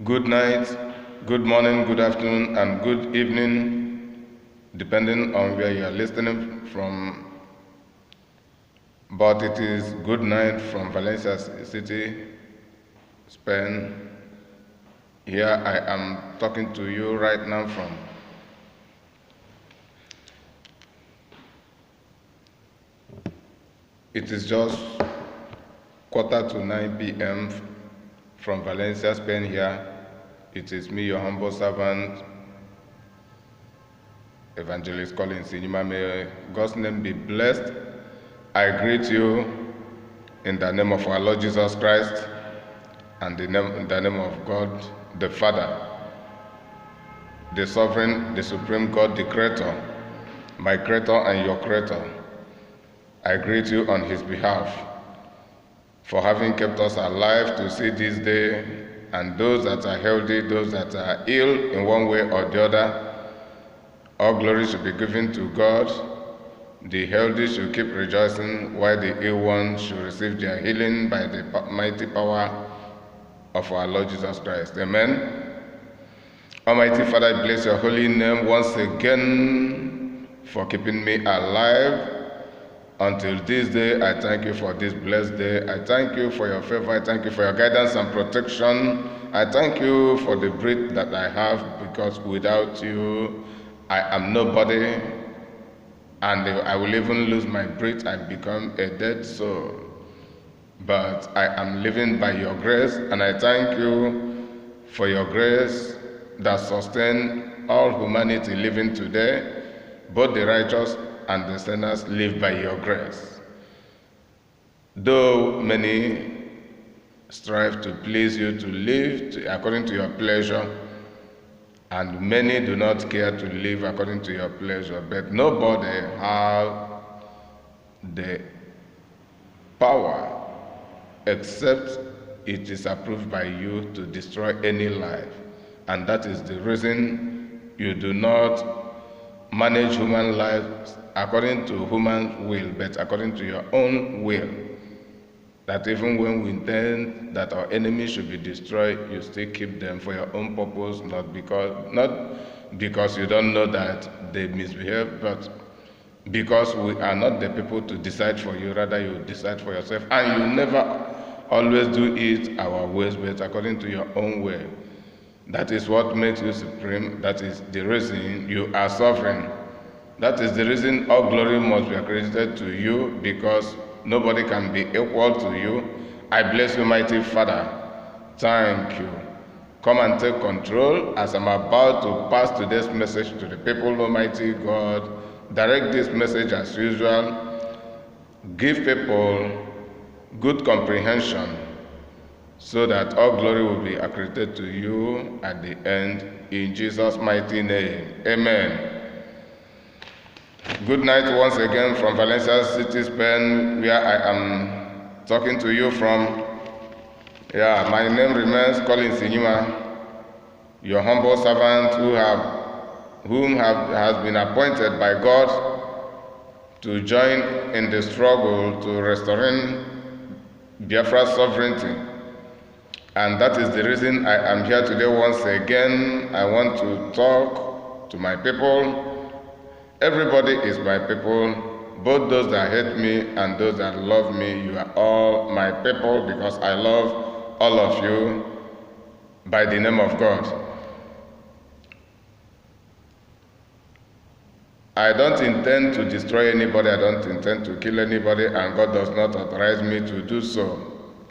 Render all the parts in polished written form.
Good night, good morning, good afternoon, and good evening, depending on where you are listening from. But it is good night from Valencia City, Spain. Here I am talking to you right now from. It is just 8:45 p.m. from Valencia, Spain here. It is me, your humble servant, Evangelist Clayton. May God's name be blessed. I greet you in the name of our Lord Jesus Christ and in the name of God, the Father, the Sovereign, the Supreme God, the Creator, my Creator and your Creator. I greet you on His behalf for having kept us alive to see this day, and those that are healthy, those that are ill in one way or the other. All glory should be given to God. The healthy should keep rejoicing, while the ill ones should receive their healing by the mighty power of our Lord Jesus Christ. Amen. Almighty Father, I bless your holy name once again for keeping me alive until this day. I thank you for this blessed day. I thank you for your favor. I thank you for your guidance and protection. I thank you for the breath that I have, because without you, I am nobody. And if I will even lose my breath, I become a dead soul. But I am living by your grace, and I thank you for your grace that sustains all humanity living today. Both the righteous and the sinners live by your grace. Though many strive to please you, to live according to your pleasure, and many do not care to live according to your pleasure, but nobody has the power except it is approved by you to destroy any life. And that is the reason you do not manage human lives according to human will, but according to your own will. That even when we intend that our enemies should be destroyed, you still keep them for your own purpose, not because you don't know that they misbehave, but because we are not the people to decide for you. Rather, you decide for yourself, and you never always do it our ways, but according to your own way. That is what makes you supreme. That is the reason you are sovereign. That is the reason all glory must be accredited to you, because nobody can be equal to you. I bless you, mighty Father. Thank you. Come and take control as I'm about to pass today's message to the people. Almighty God, direct this message as usual. Give people good comprehension so that all glory will be accredited to you at the end. In Jesus' mighty name, amen. Good night once again from Valencia City, Spain, where I am talking to you from. My name remains Clayton, your humble servant whom has been appointed by God to join in the struggle to restoring Biafra's sovereignty. And that is the reason I am here today once again. I want to talk to my people. Everybody is my people, both those that hate me and those that love me. You are all my people, because I love all of you by the name of God. I don't intend to destroy anybody. I don't intend to kill anybody, and God does not authorize me to do so.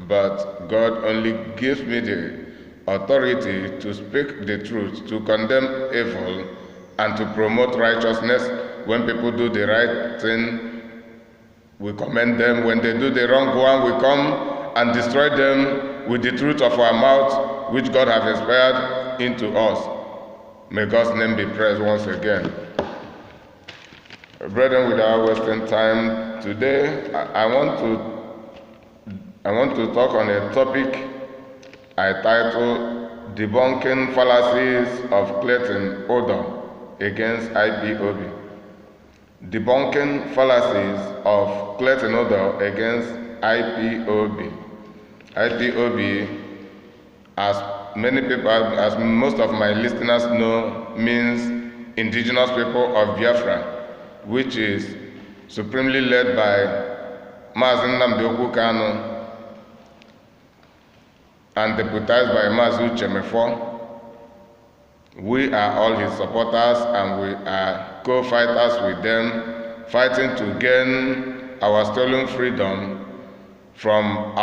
But God only gives me the authority to speak the truth, to condemn evil, and to promote righteousness. When people do the right thing, we commend them. When they do the wrong one, we come and destroy them with the truth of our mouth, which God has inspired into us. May God's name be praised once again. Brethren, without wasting time, today I want to talk on a topic I titled Debunking Fallacies of Clayton Udoh against Ipob. Debunking Fallacies of Clayton Udoh against Ipob. Ipob, as many people, as most of my listeners know, means indigenous people of Biafra, which is supremely led by Mazi Nnamdi Okwu Kanu and deputized by Mazi Uche Mefo. We are all his supporters and we are co-fighters with them, fighting to gain our stolen freedom from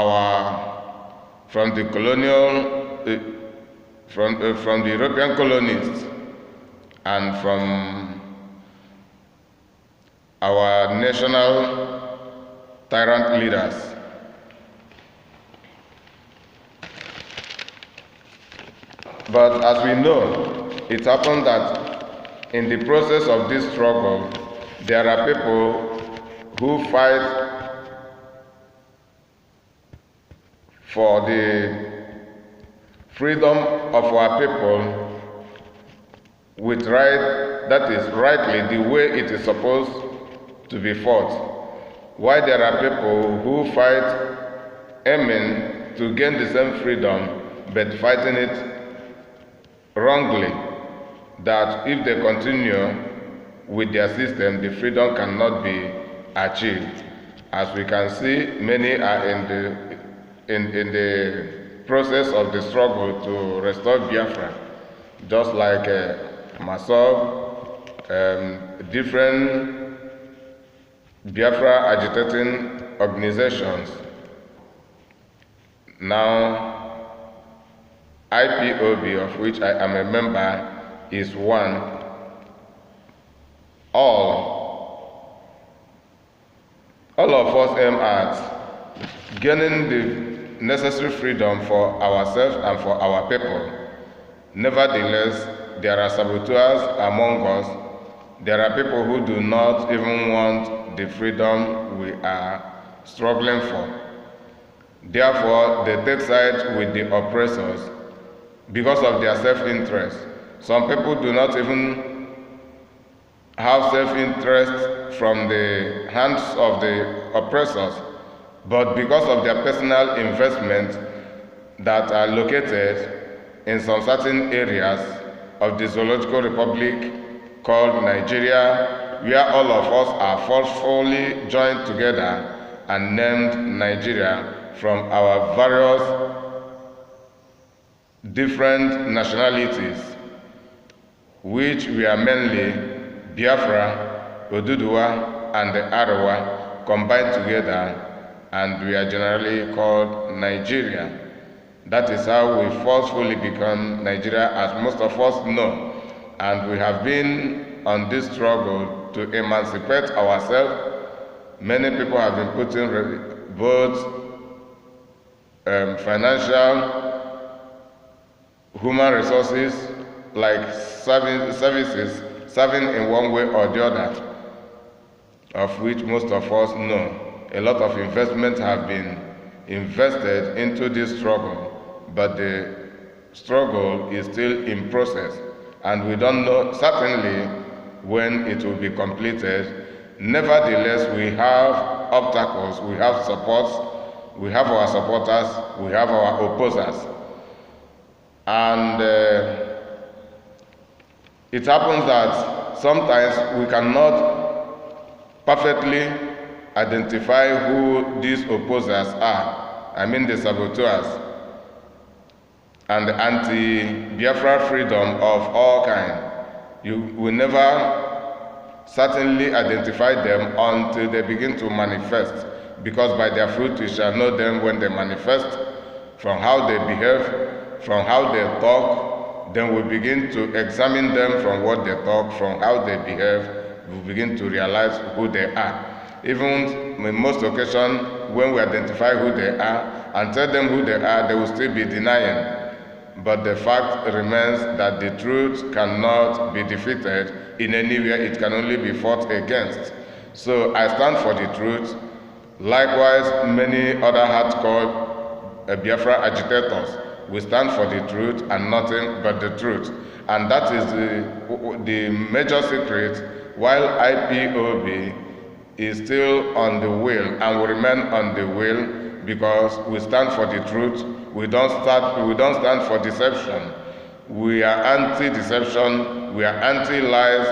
the colonial, from the European colonists and from our national tyrant leaders. But as we know, it happened that in the process of this struggle, there are people who fight for the freedom of our people with right, that is rightly the way it is supposed to be fought. While there are people who fight aiming to gain the same freedom but fighting it wrongly, that if they continue with their system, the freedom cannot be achieved. As we can see, many are in the process of the struggle to restore Biafra, just like myself, different Biafra agitating organizations. Now, Ipob, of which I am a member, is one. All of us aim at gaining the necessary freedom for ourselves and for our people. Nevertheless, there are saboteurs among us. There are people who do not even want the freedom we are struggling for. Therefore, they take sides with the oppressors because of their self-interest. Some people do not even have self-interest from the hands of the oppressors, but because of their personal investment that are located in some certain areas of the Zoological Republic called Nigeria, where all of us are forcefully joined together and named Nigeria from our various different nationalities, which we are mainly Biafra, Udoh, and the Arawa combined together, and we are generally called Nigeria. That is how we forcefully become Nigeria, as most of us know. And we have been on this struggle to emancipate ourselves. Many people have been putting both financial, human resources, like services, serving in one way or the other, of which most of us know. A lot of investment have been invested into this struggle, but the struggle is still in process, and we don't know certainly when it will be completed. Nevertheless, we have obstacles, we have supports, we have our supporters, we have our opposers. And it happens that sometimes we cannot perfectly identify who these opposers are. I mean the saboteurs and the anti-Biafra freedom of all kinds. You will never certainly identify them until they begin to manifest, because by their fruit you shall know them when they manifest, from how they behave, from how they talk. Then we begin to examine them from what they talk, from how they behave. We begin to realize who they are. Even in most occasions, when we identify who they are and tell them who they are, they will still be denying. But the fact remains that the truth cannot be defeated in any way. It can only be fought against. So I stand for the truth. Likewise, many other hardcore Biafra agitators, we stand for the truth and nothing but the truth. And that is the major secret, while Ipob is still on the wheel and will remain on the wheel, because we stand for the truth. We don't stand for deception. We are anti-deception. We are anti-lies.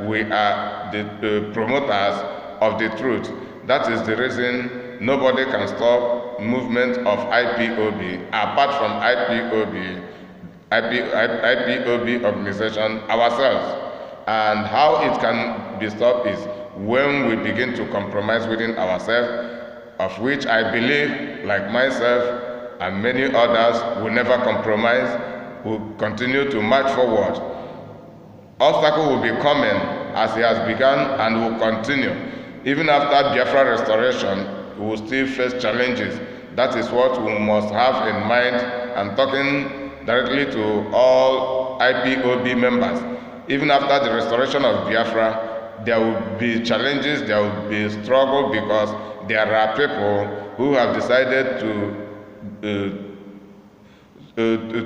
We are the promoters of the truth. That is the reason nobody can stop movement of IPOB apart from IPOB organization ourselves. And how it can be stopped is when we begin to compromise within ourselves, of which I believe, like myself and many others, will never compromise, will continue to march forward. Obstacle will be coming as he has begun and will continue. Even after Biafra restoration, we will still face challenges. That is what we must have in mind. I'm talking directly to all IPOB members. Even after the restoration of Biafra, there will be challenges, there will be struggle, because there are people who have decided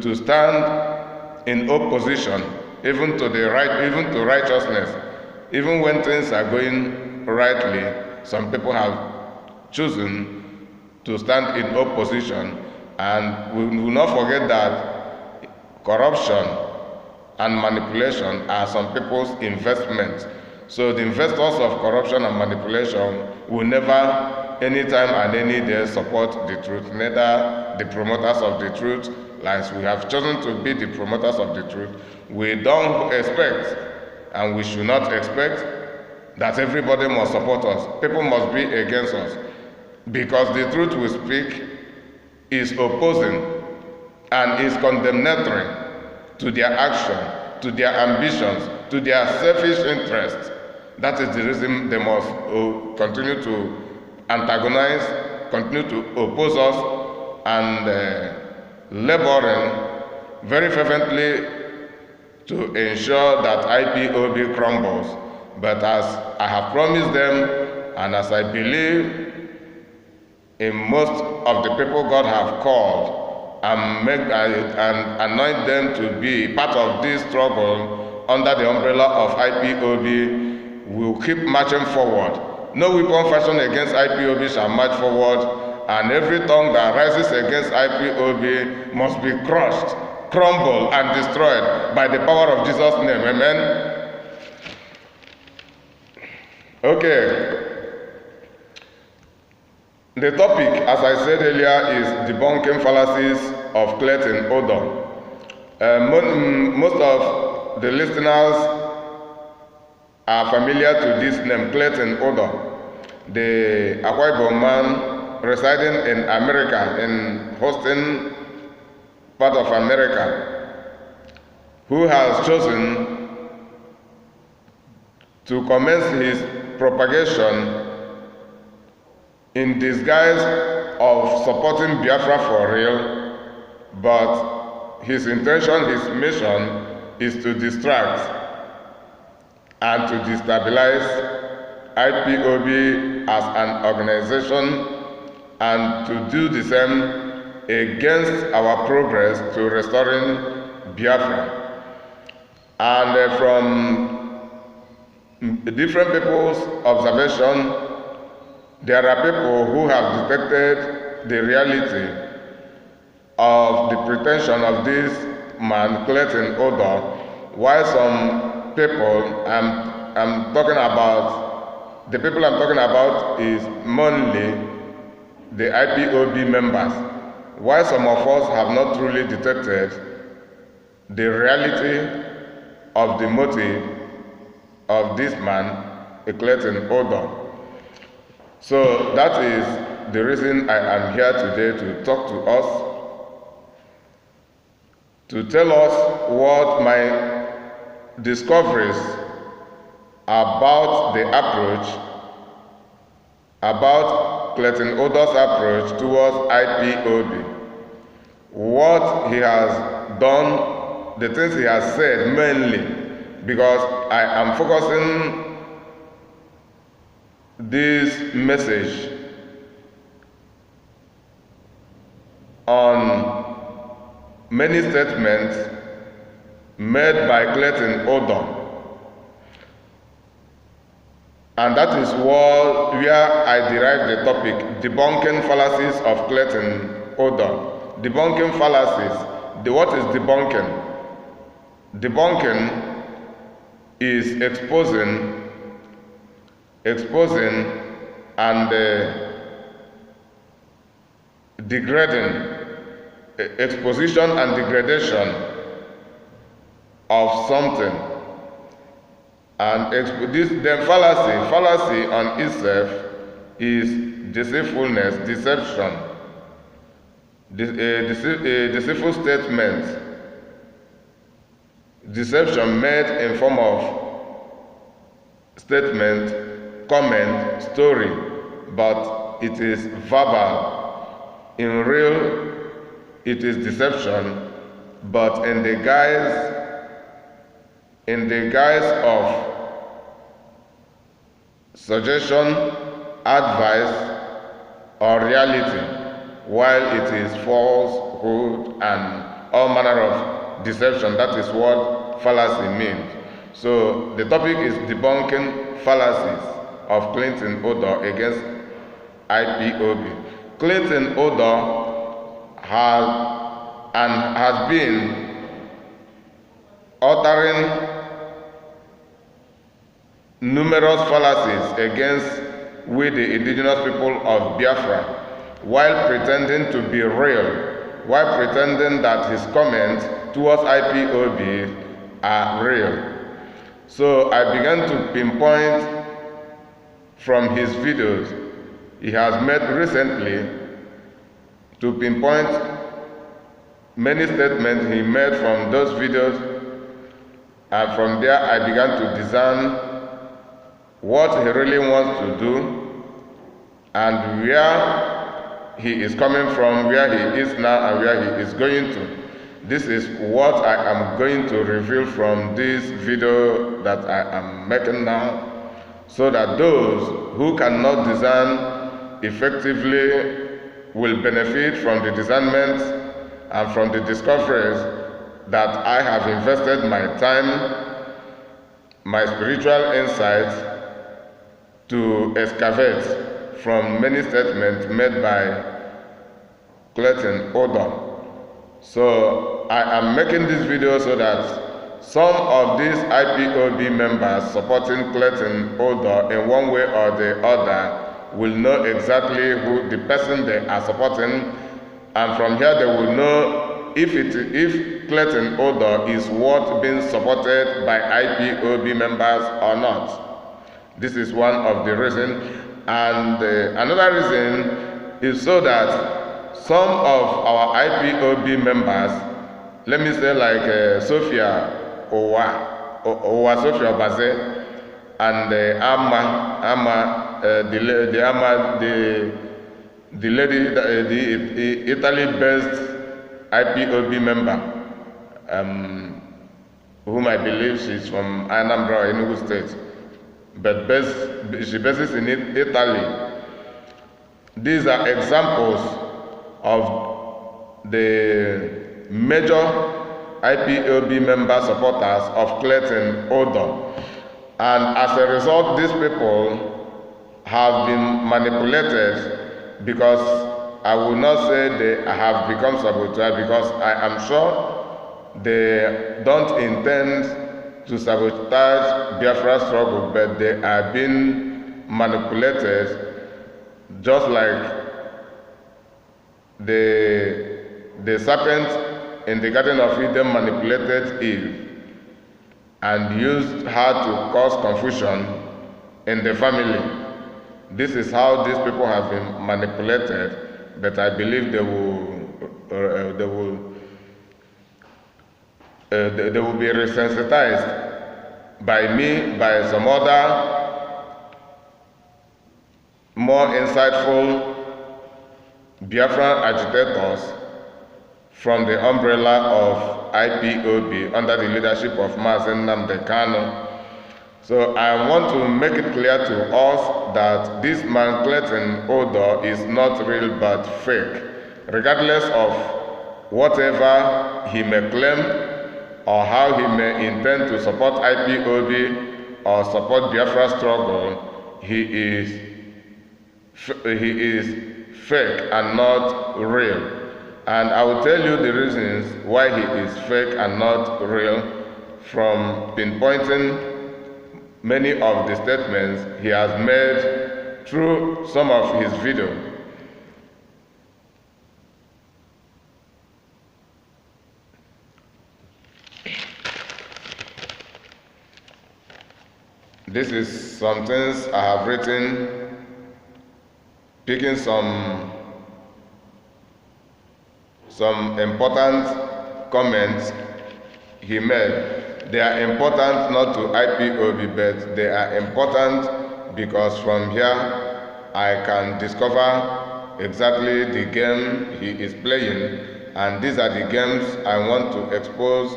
to stand in opposition, even to the right, even to righteousness. Even when things are going rightly, some people have chosen to stand in opposition, and we will not forget that corruption and manipulation are some people's investments. So the investors of corruption and manipulation will never, anytime and any day, support the truth, neither the promoters of the truth. Like we have chosen to be the promoters of the truth, we don't expect, and we should not expect, that everybody must support us. People must be against us, because the truth we speak is opposing and is condemnatory to their action, to their ambitions, to their selfish interests. That is the reason they must continue to antagonize, continue to oppose us, and laboring very fervently to ensure that IPOB crumbles. But as I have promised them, and as I believe in most of the people God have called, and anoint them to be part of this struggle under the umbrella of IPOB, will keep marching forward. No weapon fashioned against IPOB shall march forward, and every tongue that rises against IPOB must be crushed, crumbled, and destroyed by the power of Jesus' name. Amen. Okay. The topic, as I said earlier, is debunking fallacies of Clayton Udoh. Most of the listeners are familiar to this name, Clayton Udoh, the Akwa Ibom man residing in America, in Houston, part of America, who has chosen to commence his propagation in disguise of supporting Biafra for real, but his intention, his mission is to distract and to destabilize IPOB as an organization, and to do the same against our progress to restoring Biafra. And from different people's observation, there are people who have detected the reality of the pretension of this man, Clayton Udoh, while some people, I'm talking about, the people I'm talking about is mainly the IPOB members, while some of us have not truly detected the reality of the motive of this man, Clayton Udoh. So that is the reason I am here today, to talk to us, to tell us what my discoveries about the approach, about Clayton Udoh's approach towards IPOB, what he has done, the things he has said mainly, because I am focusing this message on many statements made by Clayton Udoh. And that is where I derived the topic, Debunking Fallacies of Clayton Udoh. Debunking fallacies. What is debunking? Debunking is exposing and degrading, exposition and degradation of something. And the fallacy on itself is deceitfulness, deception, deceitful statement, deception made in form of statement, comment, story, but it is verbal. In real, it is deception, but in the guise of suggestion, advice, or reality, while it is falsehood and all manner of deception. That is what fallacy means. So the topic is debunking fallacies of Clayton Udoh against Ipob. Clayton Udoh has been uttering numerous fallacies against we the indigenous people of Biafra, while pretending to be real, while pretending that his comments towards Ipob are real. So I began to pinpoint from his videos he has made recently, to pinpoint many statements he made from those videos, and from there I began to discern what he really wants to do and where he is coming from, where he is now and where he is going to. This is what I am going to reveal from this video that I am making now, so that those who cannot discern effectively will benefit from the discernment and from the discoveries that I have invested my time, my spiritual insights to excavate from many statements made by Clayton Udoh. So I am making this video so that some of these Ipob members supporting Clayton Udoh in one way or the other will know exactly who the person they are supporting, and from here they will know if Clayton Udoh is worth being supported by Ipob members or not. This is one of the reasons, and another reason is so that some of our Ipob members, let me say like Sophia Sophia Baze, and the lady, the Italy-based Ipob member, whom I believe she's from Anambra, Enugu State, but she bases in Italy. These are examples of the major Ipob member supporters of Clayton Udoh. And as a result, these people have been manipulated, because I will not say they have become saboteurs, because I am sure they don't intend to sabotage Biafra struggle, but they are being manipulated, just like the serpent in the Garden of Eden manipulated Eve and used her to cause confusion in the family. This is how these people have been manipulated, but I believe they will be resensitized by me, by some other more insightful Biafran agitators from the umbrella of Ipob under the leadership of Mazen Nnamdi Kanu. So I want to make it clear to us that this man Clayton Udoh is not real but fake, regardless of whatever he may claim or how he may intend to support Ipob or support Biafra struggle. he is fake and not real. And I will tell you the reasons why he is fake and not real from pinpointing many of the statements he has made through some of his videos. This is some things I have written, picking some important comments he made. They are important not to IPOB, but they are important because from here I can discover exactly the game he is playing, and these are the games I want to expose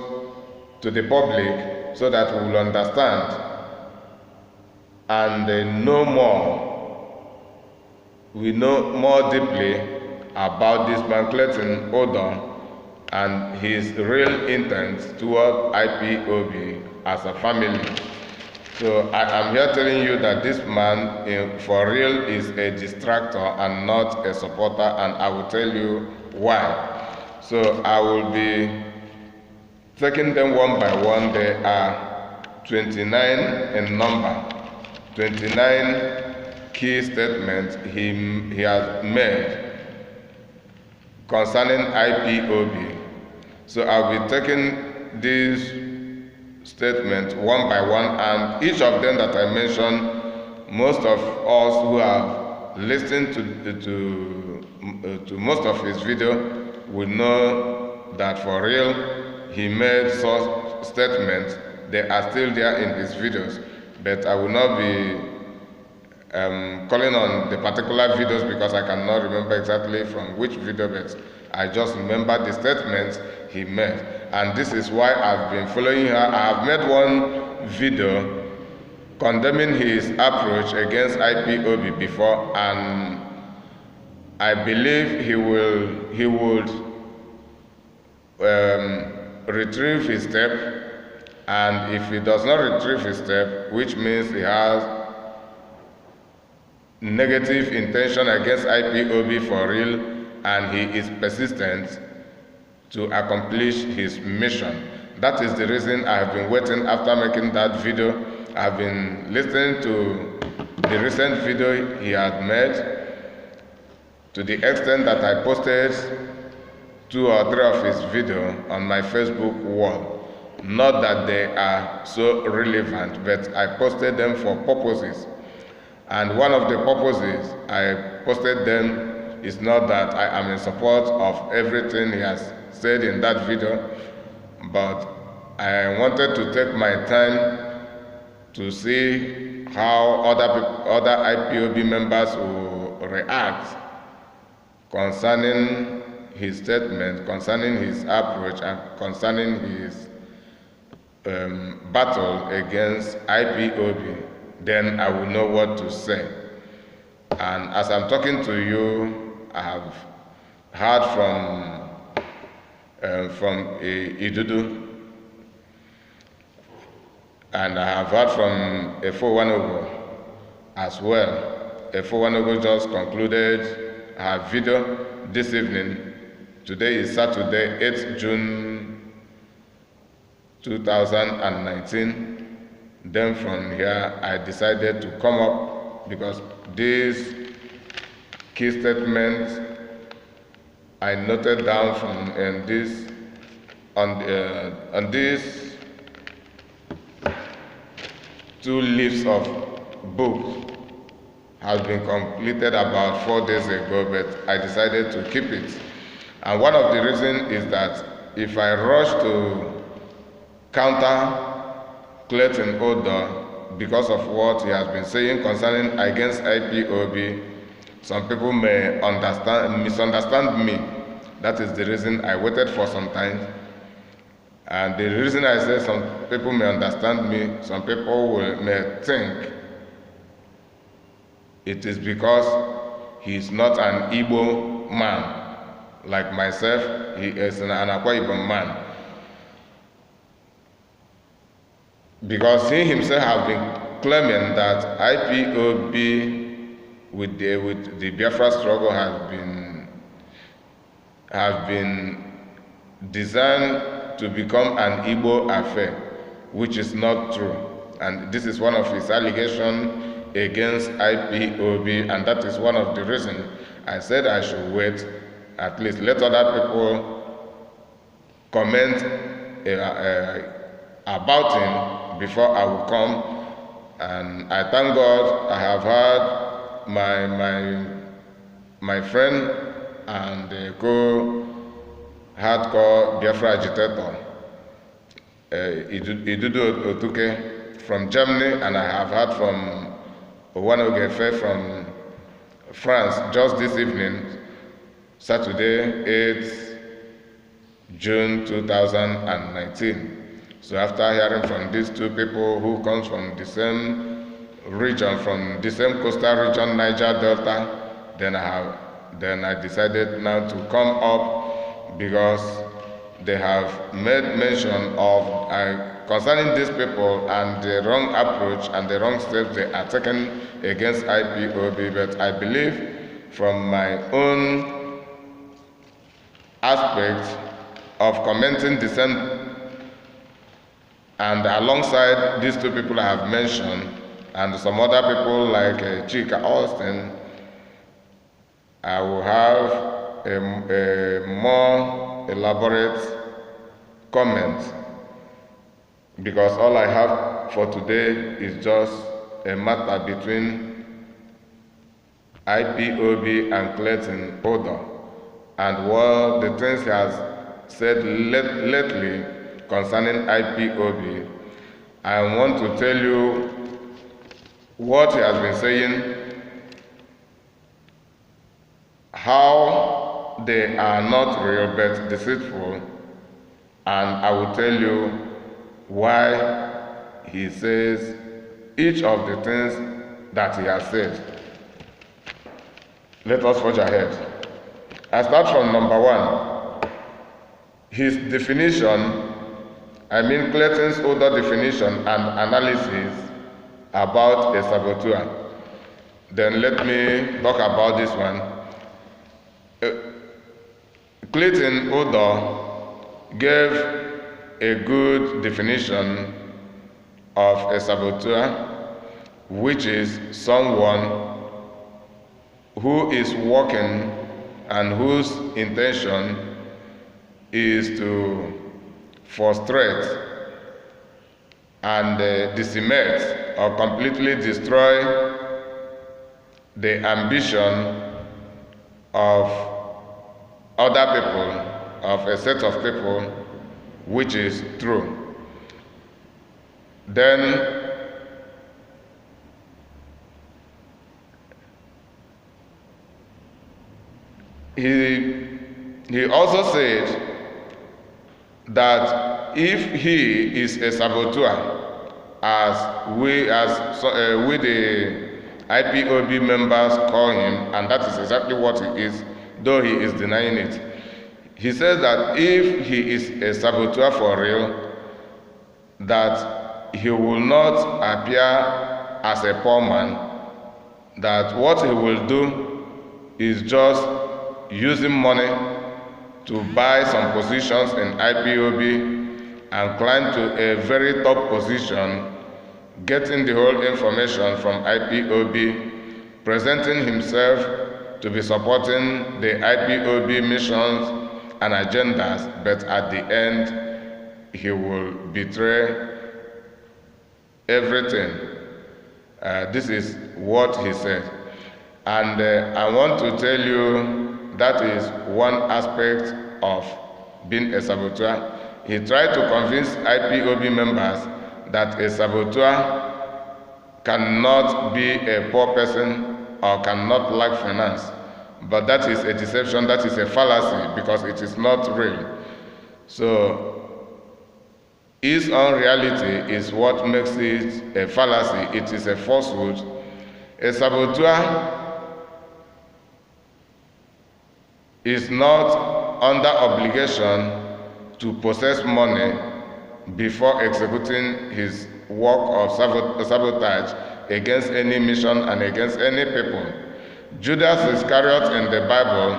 to the public so that we will understand and know more. We know more deeply about this man Clayton Udoh and his real intent toward IPOB as a family. So I am here telling you that this man for real is a distractor and not a supporter, and I will tell you why. So I will be taking them one by one. They are 29 in number, 29 key statements he has made concerning IPOB. So I'll be taking these statements one by one, and each of them that I mentioned, most of us who have listened to most of his video will know that for real he made such statements. They are still there in his videos, but I will not be calling on the particular videos because I cannot remember exactly from which video, but I just remember the statements he made. And this is why I've been following her. I have made one video condemning his approach against IPOB before, and I believe he would retrieve his step, and if he does not retrieve his step, which means he has negative intention against IPOB for real, and he is persistent to accomplish his mission. That is the reason I have been waiting after making that video. I've been listening to the recent video he had made to the extent that I posted 2 or 3 of his videos on my Facebook wall. Not that they are so relevant, but I posted them for purposes. And one of the purposes I posted them is not that I am in support of everything he has said in that video, but I wanted to take my time to see how other IPOB members will react concerning his statement, concerning his approach, and concerning his battle against IPOB. Then I will know what to say. And as I'm talking to you, I have heard from Udoh, and I have heard from Udoh as well. Udoh just concluded her video this evening. Today is Saturday, 8th June 2019. Then from here, I decided to come up because these key statements I noted down from on these 2 leaves of books has been completed about 4 days ago, but I decided to keep it. And one of the reasons is that if I rush to counter Clayton Udoh because of what he has been saying concerning against IPOB, some people may misunderstand me. That is the reason I waited for some time. And the reason I say some people may understand me, some people may think it is because he is not an Igbo man like myself. He is an Akwa Ibom man. Because he himself has been claiming that IPOB with the Biafra struggle have been designed to become an Igbo affair, which is not true. And this is one of his allegations against IPOB, and that is one of the reasons I said I should wait, at least let other people comment about him before I will come. And I thank God I have had my friend and hardcore Biafra agitator, Udoh Otuke from Germany, and I have heard from Owanogefe from France just this evening, Saturday, 8th June 2019. So after hearing from these two people who comes from the same region, from the same coastal region, Niger Delta, then I decided now to come up, because they have made mention of concerning these people and the wrong approach and the wrong steps they are taking against IPOB. But I believe from my own aspect of commenting the same, and alongside these two people I have mentioned, and some other people like Chika Austin, I will have a more elaborate comment, because all I have for today is just a matter between IPOB and Clayton Udoh, and what the things he has said lately concerning IPOB. I want to tell you what he has been saying, how they are not real but deceitful, and I will tell you why he says each of the things that he has said. Let us forge ahead. I start from number one. His definition, Clayton's Udoh definition and analysis about a saboteur. Then let me talk about this one. Clayton Udoh gave a good definition of a saboteur, which is someone who is working and whose intention is to frustrate and decimate or completely destroy the ambition of other people, of a set of people, which is true. Then he also said that if he is a saboteur, as we the IPOB members call him, and that is exactly what he is, though he is denying it. He says that if he is a saboteur for real, that he will not appear as a poor man, that what he will do is just using money to buy some positions in IPOB and climb to a very top position, getting the whole information from IPOB, presenting himself to be supporting the IPOB missions and agendas, but at the end he will betray everything. This is what he said. And I want to tell you that is one aspect of being a saboteur. He tried to convince IPOB members that a saboteur cannot be a poor person or cannot lack finance. But that is a deception, that is a fallacy, because it is not real. So his own reality is what makes it a fallacy. It is a falsehood. A saboteur is not under obligation to possess money before executing his work of sabotage against any mission and against any people. Judas Iscariot in the Bible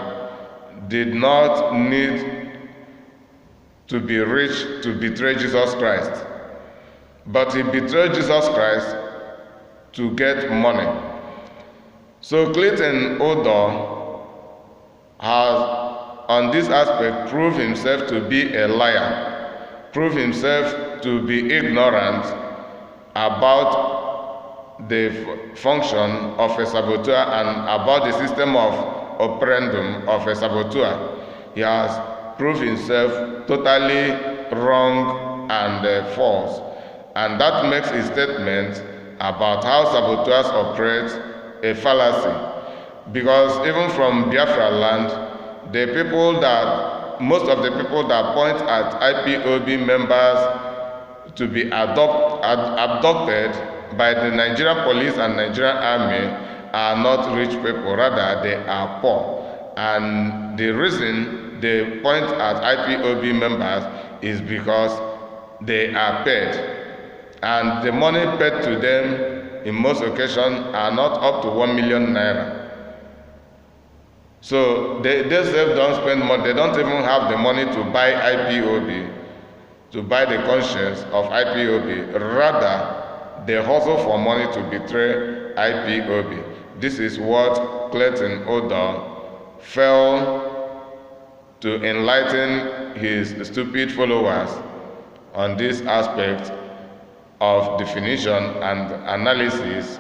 did not need to be rich to betray Jesus Christ, but he betrayed Jesus Christ to get money. So Clayton Udoh has, on this aspect, proved himself to be a liar, proved himself to be ignorant about the function of a saboteur and about the system of operandum of a saboteur. He has proved himself totally wrong and false. And that makes his statement about how saboteurs operate a fallacy. Because even from Biafra land, most of the people that point at IPOB members to be abducted by the Nigerian police and Nigerian army are not rich people, rather they are poor. And the reason they point at IPOB members is because they are paid. And the money paid to them in most occasions are not up to 1 million naira. So they themselves don't spend money. They don't even have the money to buy IPOB, to buy the conscience of IPOB. Rather, they hustle for money to betray IPOB. This is what Clayton Udoh failed to enlighten his stupid followers on this aspect of definition and analysis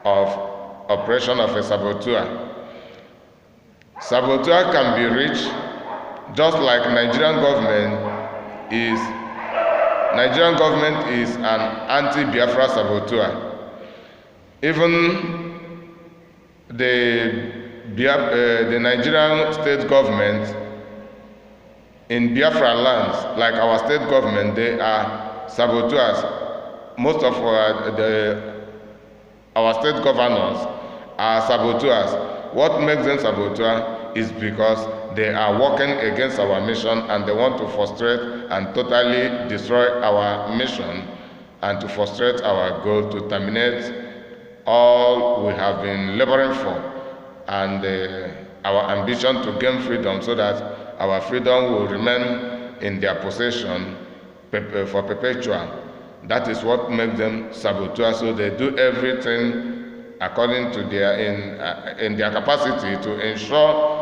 of operation of a saboteur. Saboteur can be rich, just like Nigerian government is an anti-Biafra saboteur. Even the Nigerian state government in Biafra lands, like our state government, they are saboteurs. Most of our state governors are saboteurs. What makes them saboteur is because they are working against our mission and they want to frustrate and totally destroy our mission and to frustrate our goal to terminate all we have been laboring for and our ambition to gain freedom so that our freedom will remain in their possession for perpetual. That is what makes them saboteurs. So they do everything according to in their capacity to ensure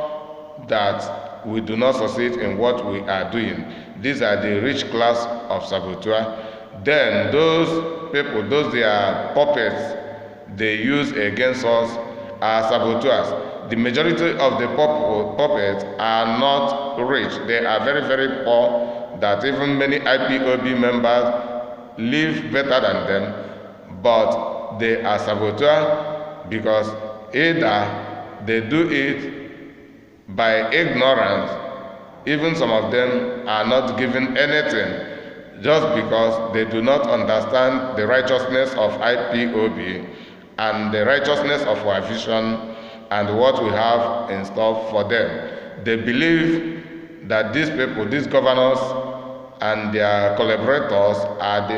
that we do not succeed in what we are doing. These are the rich class of saboteur. Then those people, those they are puppets they use against us are saboteurs. The majority of the puppets are not rich. They are very, very poor, that even many IPOB members live better than them, but they are saboteurs because either they do it by ignorance, even some of them are not given anything, just because they do not understand the righteousness of IPOB and the righteousness of our vision and what we have in store for them. They believe that these people, these governors and their collaborators are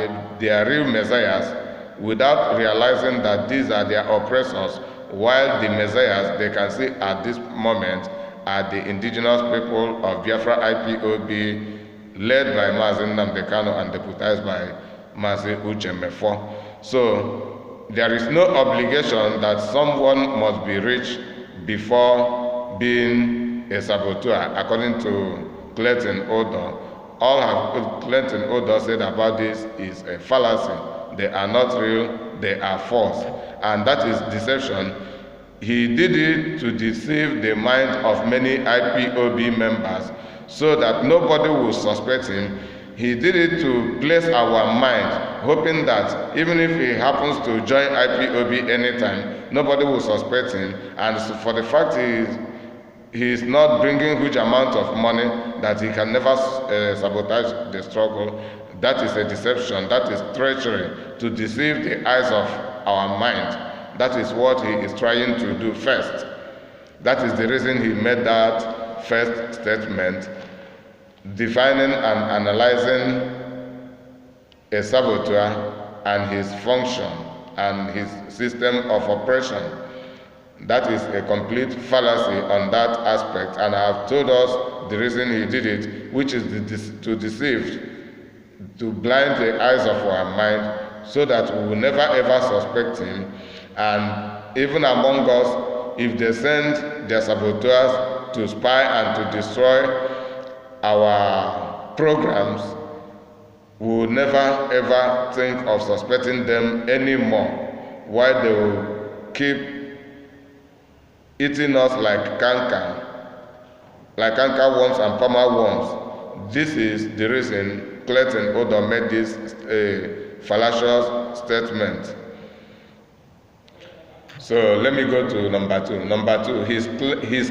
their real messiahs, without realizing that these are their oppressors, while the messiahs they can see at this moment are the indigenous people of Biafra IPOB, led by Mazi Nnamdi Kanu and deputized by Mazi Uche Mefo. So there is no obligation that someone must be rich before being a saboteur, according to Clayton Udoh. All Clayton Udoh said about this is a fallacy. They are not real, they are false. And that is deception. He did it to deceive the mind of many IPOB members so that nobody will suspect him. He did it to place our mind, hoping that even if he happens to join IPOB anytime, nobody will suspect him. And for the fact he is not bringing huge amount of money, that he can never sabotage the struggle. That is a deception. That is treachery, to deceive the eyes of our mind. That is what he is trying to do first. That is the reason he made that first statement, defining and analyzing a saboteur and his function and his system of oppression. That is a complete fallacy on that aspect, and I have told us the reason he did it, which is to deceive, to blind the eyes of our mind, so that we will never ever suspect him. And even among us, if they send their saboteurs to spy and to destroy our programs, we will never ever think of suspecting them anymore, while they will keep eating us like canker worms and palmer worms. This is the reason Clayton Udoh made this fallacious statement. So let me go to number two. Number two, his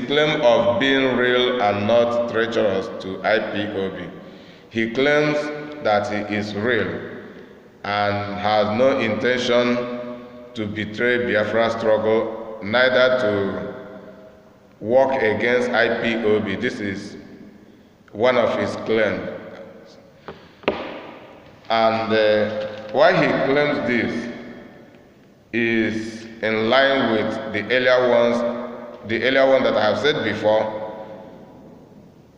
claim of being real and not treacherous to IPOB. He claims that he is real and has no intention to betray Biafra struggle, neither to work against IPOB. This is one of his claims. And why he claims this is in line with the earlier one that I have said before.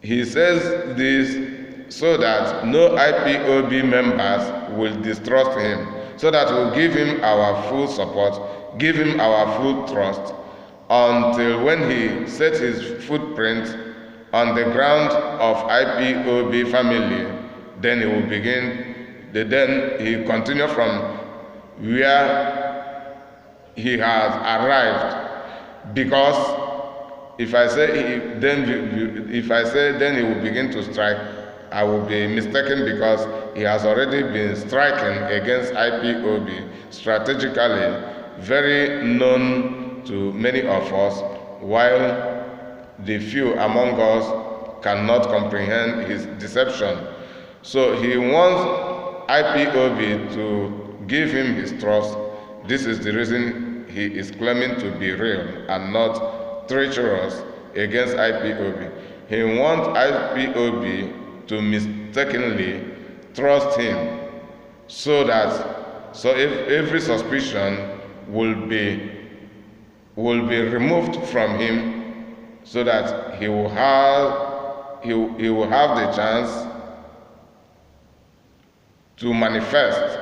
He says this so that no IPOB members will distrust him, so that we'll give him our full support, give him our full trust, until when he sets his footprint on the ground of IPOB family, then he will begin, then he continue from where he has arrived. Because if I say then he will begin to strike, I will be mistaken, because he has already been striking against IPOB strategically, very known to many of us, while the few among us cannot comprehend his deception. So he wants IPOB to give him his trust. This is the reason he is claiming to be real and not treacherous against IPOB. He wants IPOB to mistakenly trust him, so if every suspicion will be removed from him, so that he will have the chance to manifest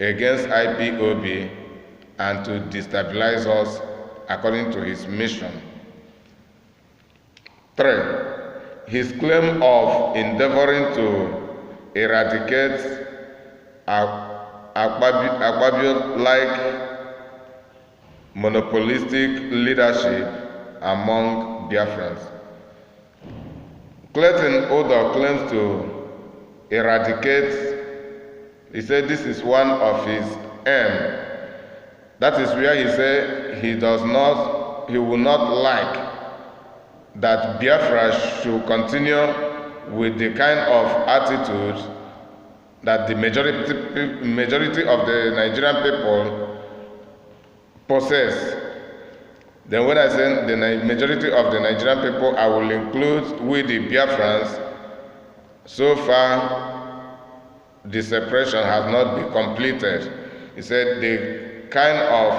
against IPOB and to destabilize us according to his mission. 3. His claim of endeavoring to eradicate Akpabio-like monopolistic leadership among Biafrans. Clayton Udoh claims to eradicate. He said this is one of his aims. That is where he said he will not like that Biafra should continue with the kind of attitude that the majority of the Nigerian people possess. Then when I say the majority of the Nigerian people, I will include we the Biafrans. So far, the separation has not been completed. He said the kind of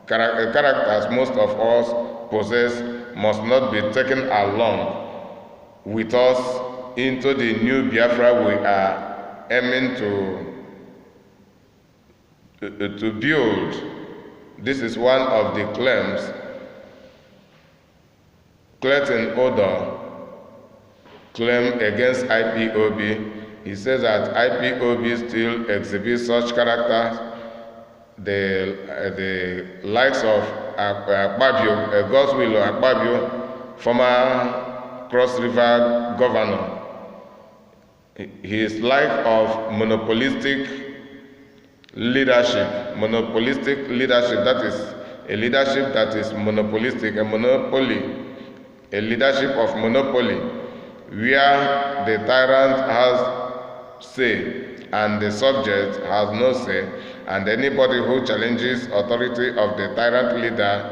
characters most of us possess must not be taken along with us into the new Biafra we are aiming to build. This is one of the claims Clayton Udoh claimed against IPOB. He says that IPOB still exhibits such characters. The likes of Akpabio, Godswill Akpabio, former Cross River governor, his life of monopolistic leadership, that is a leadership that is monopolistic, a leadership of monopoly, where the tyrant has say and the subject has no say, and anybody who challenges authority of the tyrant leader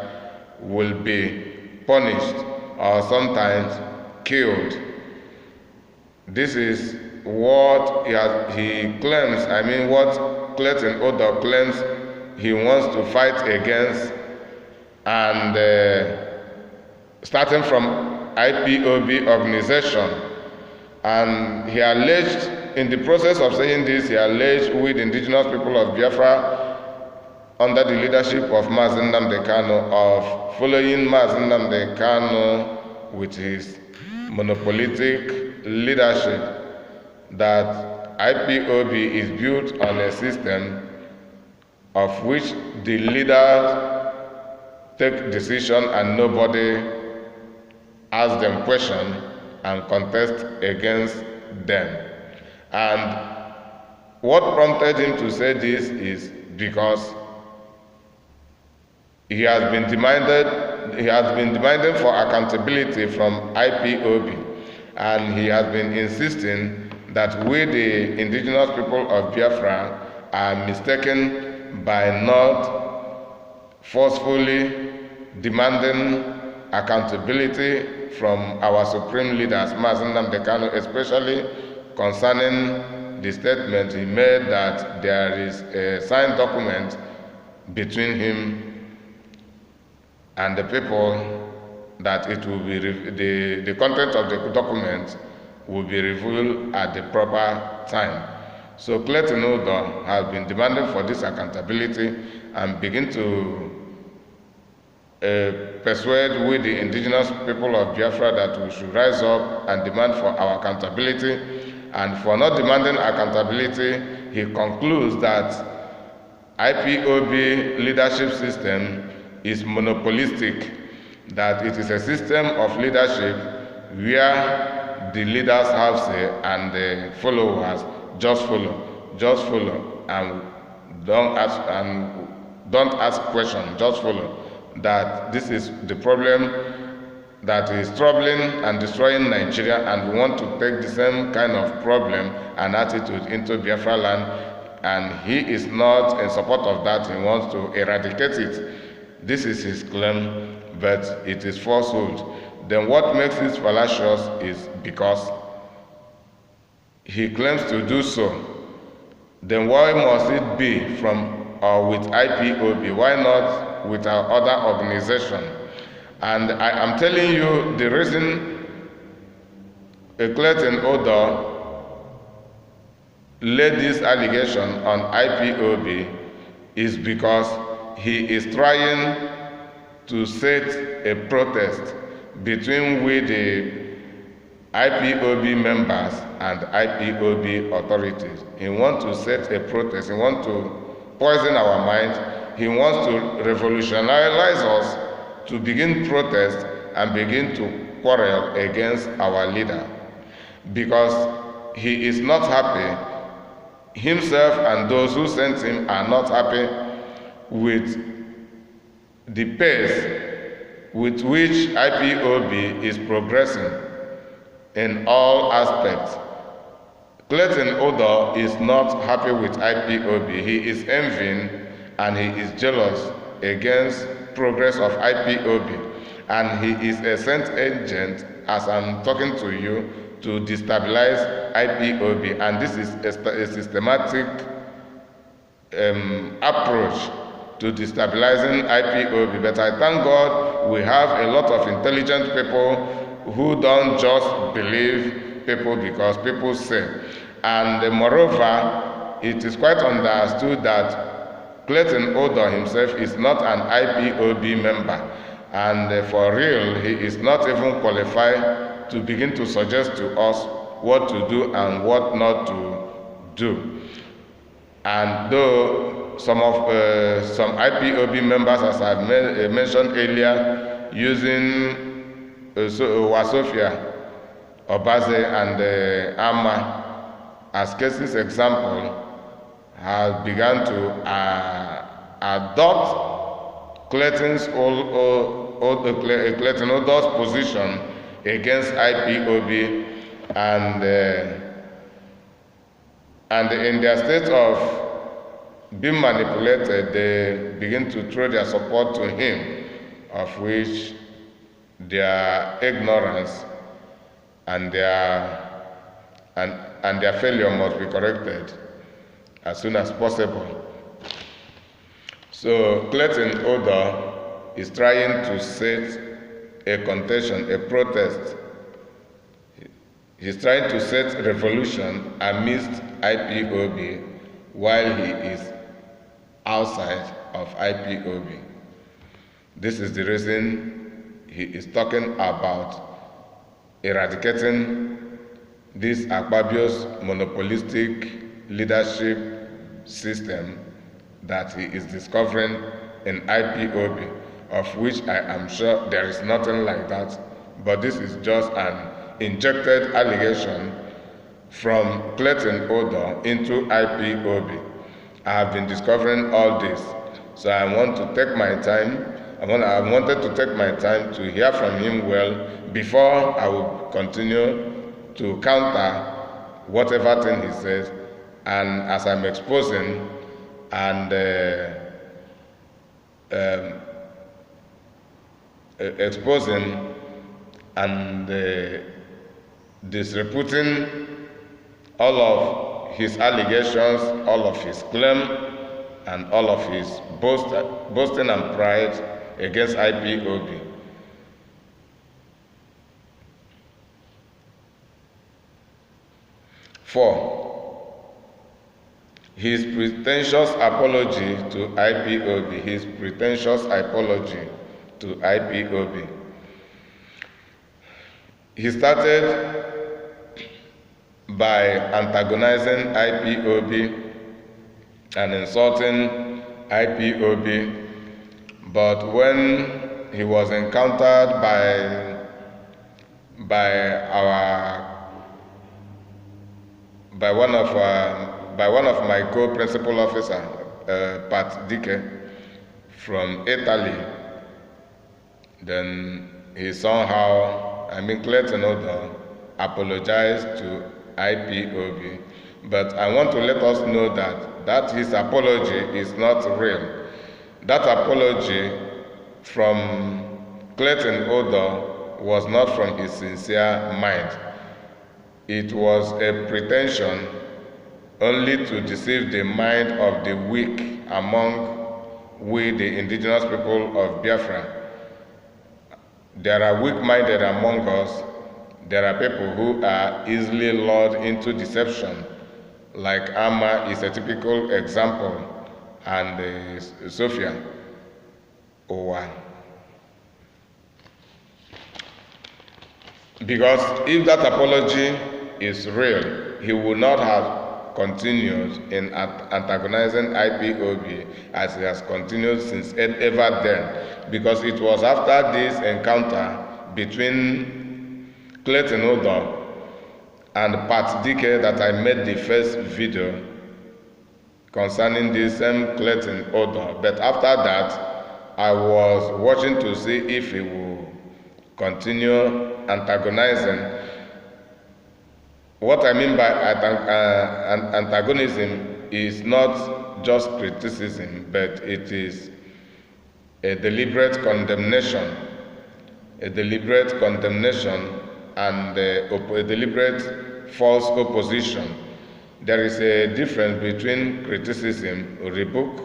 will be punished or sometimes killed. This is what he claims, what Clayton Udoh claims he wants to fight against, and starting from IPOB organization. And he alleged, in the process of saying this, he alleged we, the indigenous people of Biafra, under the leadership of Mazi Nnamdi Kanu, of following Mazi Nnamdi Kanu with his monopolistic leadership, that IPOB is built on a system of which the leaders take decision and nobody asks them question and contest against them. And what prompted him to say this is because he has been demanding for accountability from IPOB, and he has been insisting that we, the indigenous people of Biafra, are mistaken by not forcefully demanding accountability from our supreme leaders, Mazi Nnamdi Kanu, especially concerning the statement he made that there is a signed document between him and the people, that it will be the content of the document will be revealed at the proper time. So Clayton Udoh has been demanding for this accountability and begin to persuade we, the indigenous people of Biafra, that we should rise up and demand for our accountability. And for not demanding accountability, he concludes that IPOB leadership system is monopolistic, that it is a system of leadership where the leaders have say and the followers just follow and don't ask questions, just follow. That this is the problem that is troubling and destroying Nigeria, and we want to take the same kind of problem and attitude into Biafra land, and he is not in support of that. He wants to eradicate it. This is his claim, but it is falsehood. Then what makes it fallacious is because he claims to do so. Then why must it be from or with IPOB? Why not with our other organization? And I am telling you the reason Clayton Udoh laid this allegation on IPOB is because he is trying to set a protest between we, the IPOB members, and IPOB authorities. He wants to set a protest. He wants to poison our minds. He wants to revolutionize us to begin protest and begin to quarrel against our leader, because he is not happy. Himself and those who sent him are not happy with the pace with which IPOB is progressing in all aspects. Clayton Udoh is not happy with IPOB. He is envying and he is jealous against progress of IPOB, and he is a sent agent, as I'm talking to you, to destabilize IPOB, and this is a systematic approach to destabilizing IPOB. But I thank God we have a lot of intelligent people who don't just believe people because people say. And moreover, it is quite understood that Clayton Udoh himself is not an IPOB member, and for real, he is not even qualified to begin to suggest to us what to do and what not to do. And though some IPOB members, as I mentioned earlier, using Wasofia, Obaze, and Amma as cases example, has begun to adopt Clayton Udoh's position against IPOB, and in their state of being manipulated, they begin to throw their support to him, of which their ignorance and their and their failure must be corrected as soon as possible. So Clayton Udoh is trying to set a contention, a protest. He's trying to set revolution amidst IPOB while he is outside of IPOB. This is the reason he is talking about eradicating this Akpabio's monopolistic leadership system that he is discovering in IPOB, of which I am sure there is nothing like that, but this is just an injected allegation from Clayton Udoh into IPOB. I have been discovering all this, so I want to take my time. I wanted to take my time to hear from him well before I will continue to counter whatever thing he says. And as I'm exposing and disreputing all of his allegations, all of his claim, and all of his boasting and pride against IPOB. Four, his pretentious apology to IPOB. His pretentious apology to IPOB. He started by antagonizing IPOB and insulting IPOB, but when he was encountered by one of my co-principal officer, Pat Dike from Italy, then he somehow, Clayton Udoh apologized to IPOB. But I want to let us know that his apology is not real. That apology from Clayton Udoh was not from his sincere mind. It was a pretension only to deceive the mind of the weak among we, the indigenous people of Biafra. There are weak-minded among us. There are people who are easily lured into deception, like Amma is a typical example, and Sophia Owa. Because if that apology is real, he would not have continued in antagonizing IPOB as he has continued since ever then. Because it was after this encounter between Clayton Udoh and Pat Dike that I made the first video concerning this same Clayton Udoh. But after that, I was watching to see if he will continue antagonizing. What I mean by antagonism is not just criticism, but it is a deliberate condemnation, and a deliberate false opposition. There is a difference between criticism, rebuke,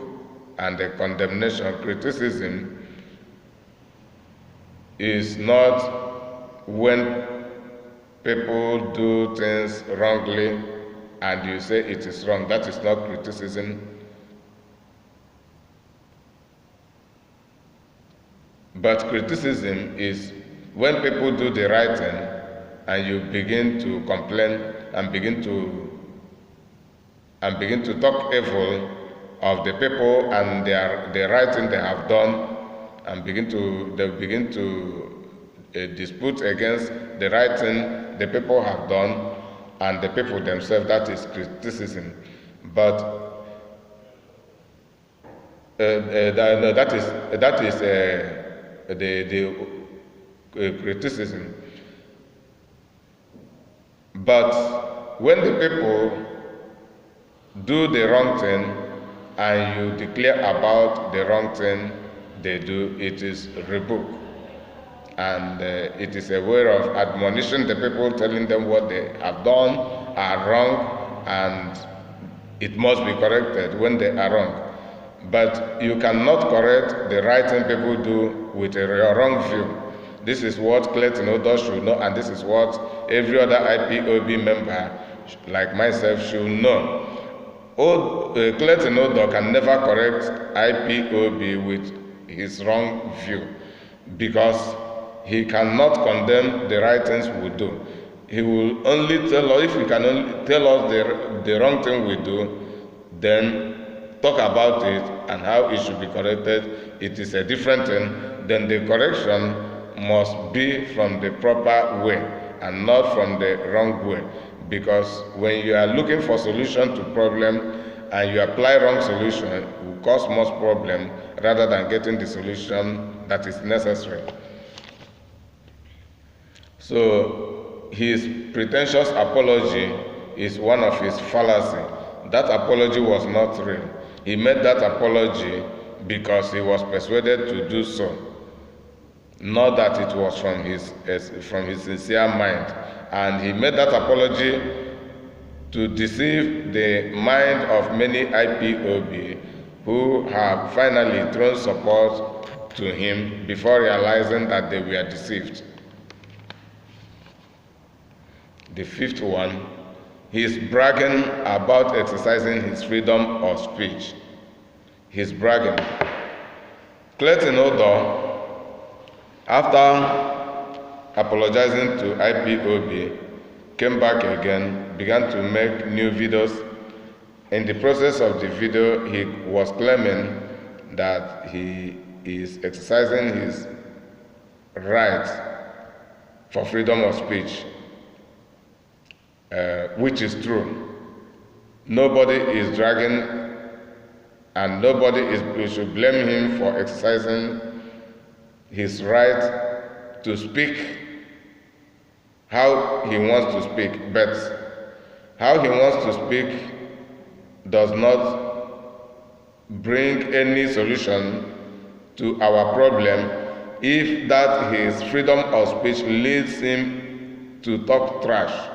and a condemnation. Criticism is not when people do things wrongly and you say it is wrong. That is not criticism. But criticism is when people do the right thing and you begin to complain and begin to talk evil of the people and the right thing they have done, and begin to dispute against the right thing the people have done and the people themselves. That is criticism. But that is the criticism. But when the people do the wrong thing and you declare about the wrong thing they do, it is rebuke. And it is a way of admonishing the people, telling them what they have done are wrong and it must be corrected when they are wrong. But you cannot correct the right thing people do with a wrong view. This is what Clayton Udoh should know, and this is what every other IPOB member like myself should know. Clayton Udoh can never correct IPOB with his wrong view, because he cannot condemn the right things we do. He will only tell us, if he can only tell us the wrong thing we do, then talk about it and how it should be corrected. It is a different thing. Then the correction must be from the proper way and not from the wrong way. Because when you are looking for solution to problem and you apply wrong solution, it will cause more problem rather than getting the solution that is necessary. So his pretentious apology is one of his fallacies. That apology was not real. He made that apology because he was persuaded to do so, not that it was from his sincere mind. And he made that apology to deceive the mind of many IPOB who have finally thrown support to him before realizing that they were deceived. The fifth one, he is bragging about exercising his freedom of speech. He's bragging. Clayton Udoh, after apologizing to IPOB, came back again, began to make new videos. In the process of the video, he was claiming that he is exercising his right for freedom of speech, which is true. Nobody is dragging, and we should blame him for exercising his right to speak how he wants to speak. But how he wants to speak does not bring any solution to our problem if that his freedom of speech leads him to talk trash.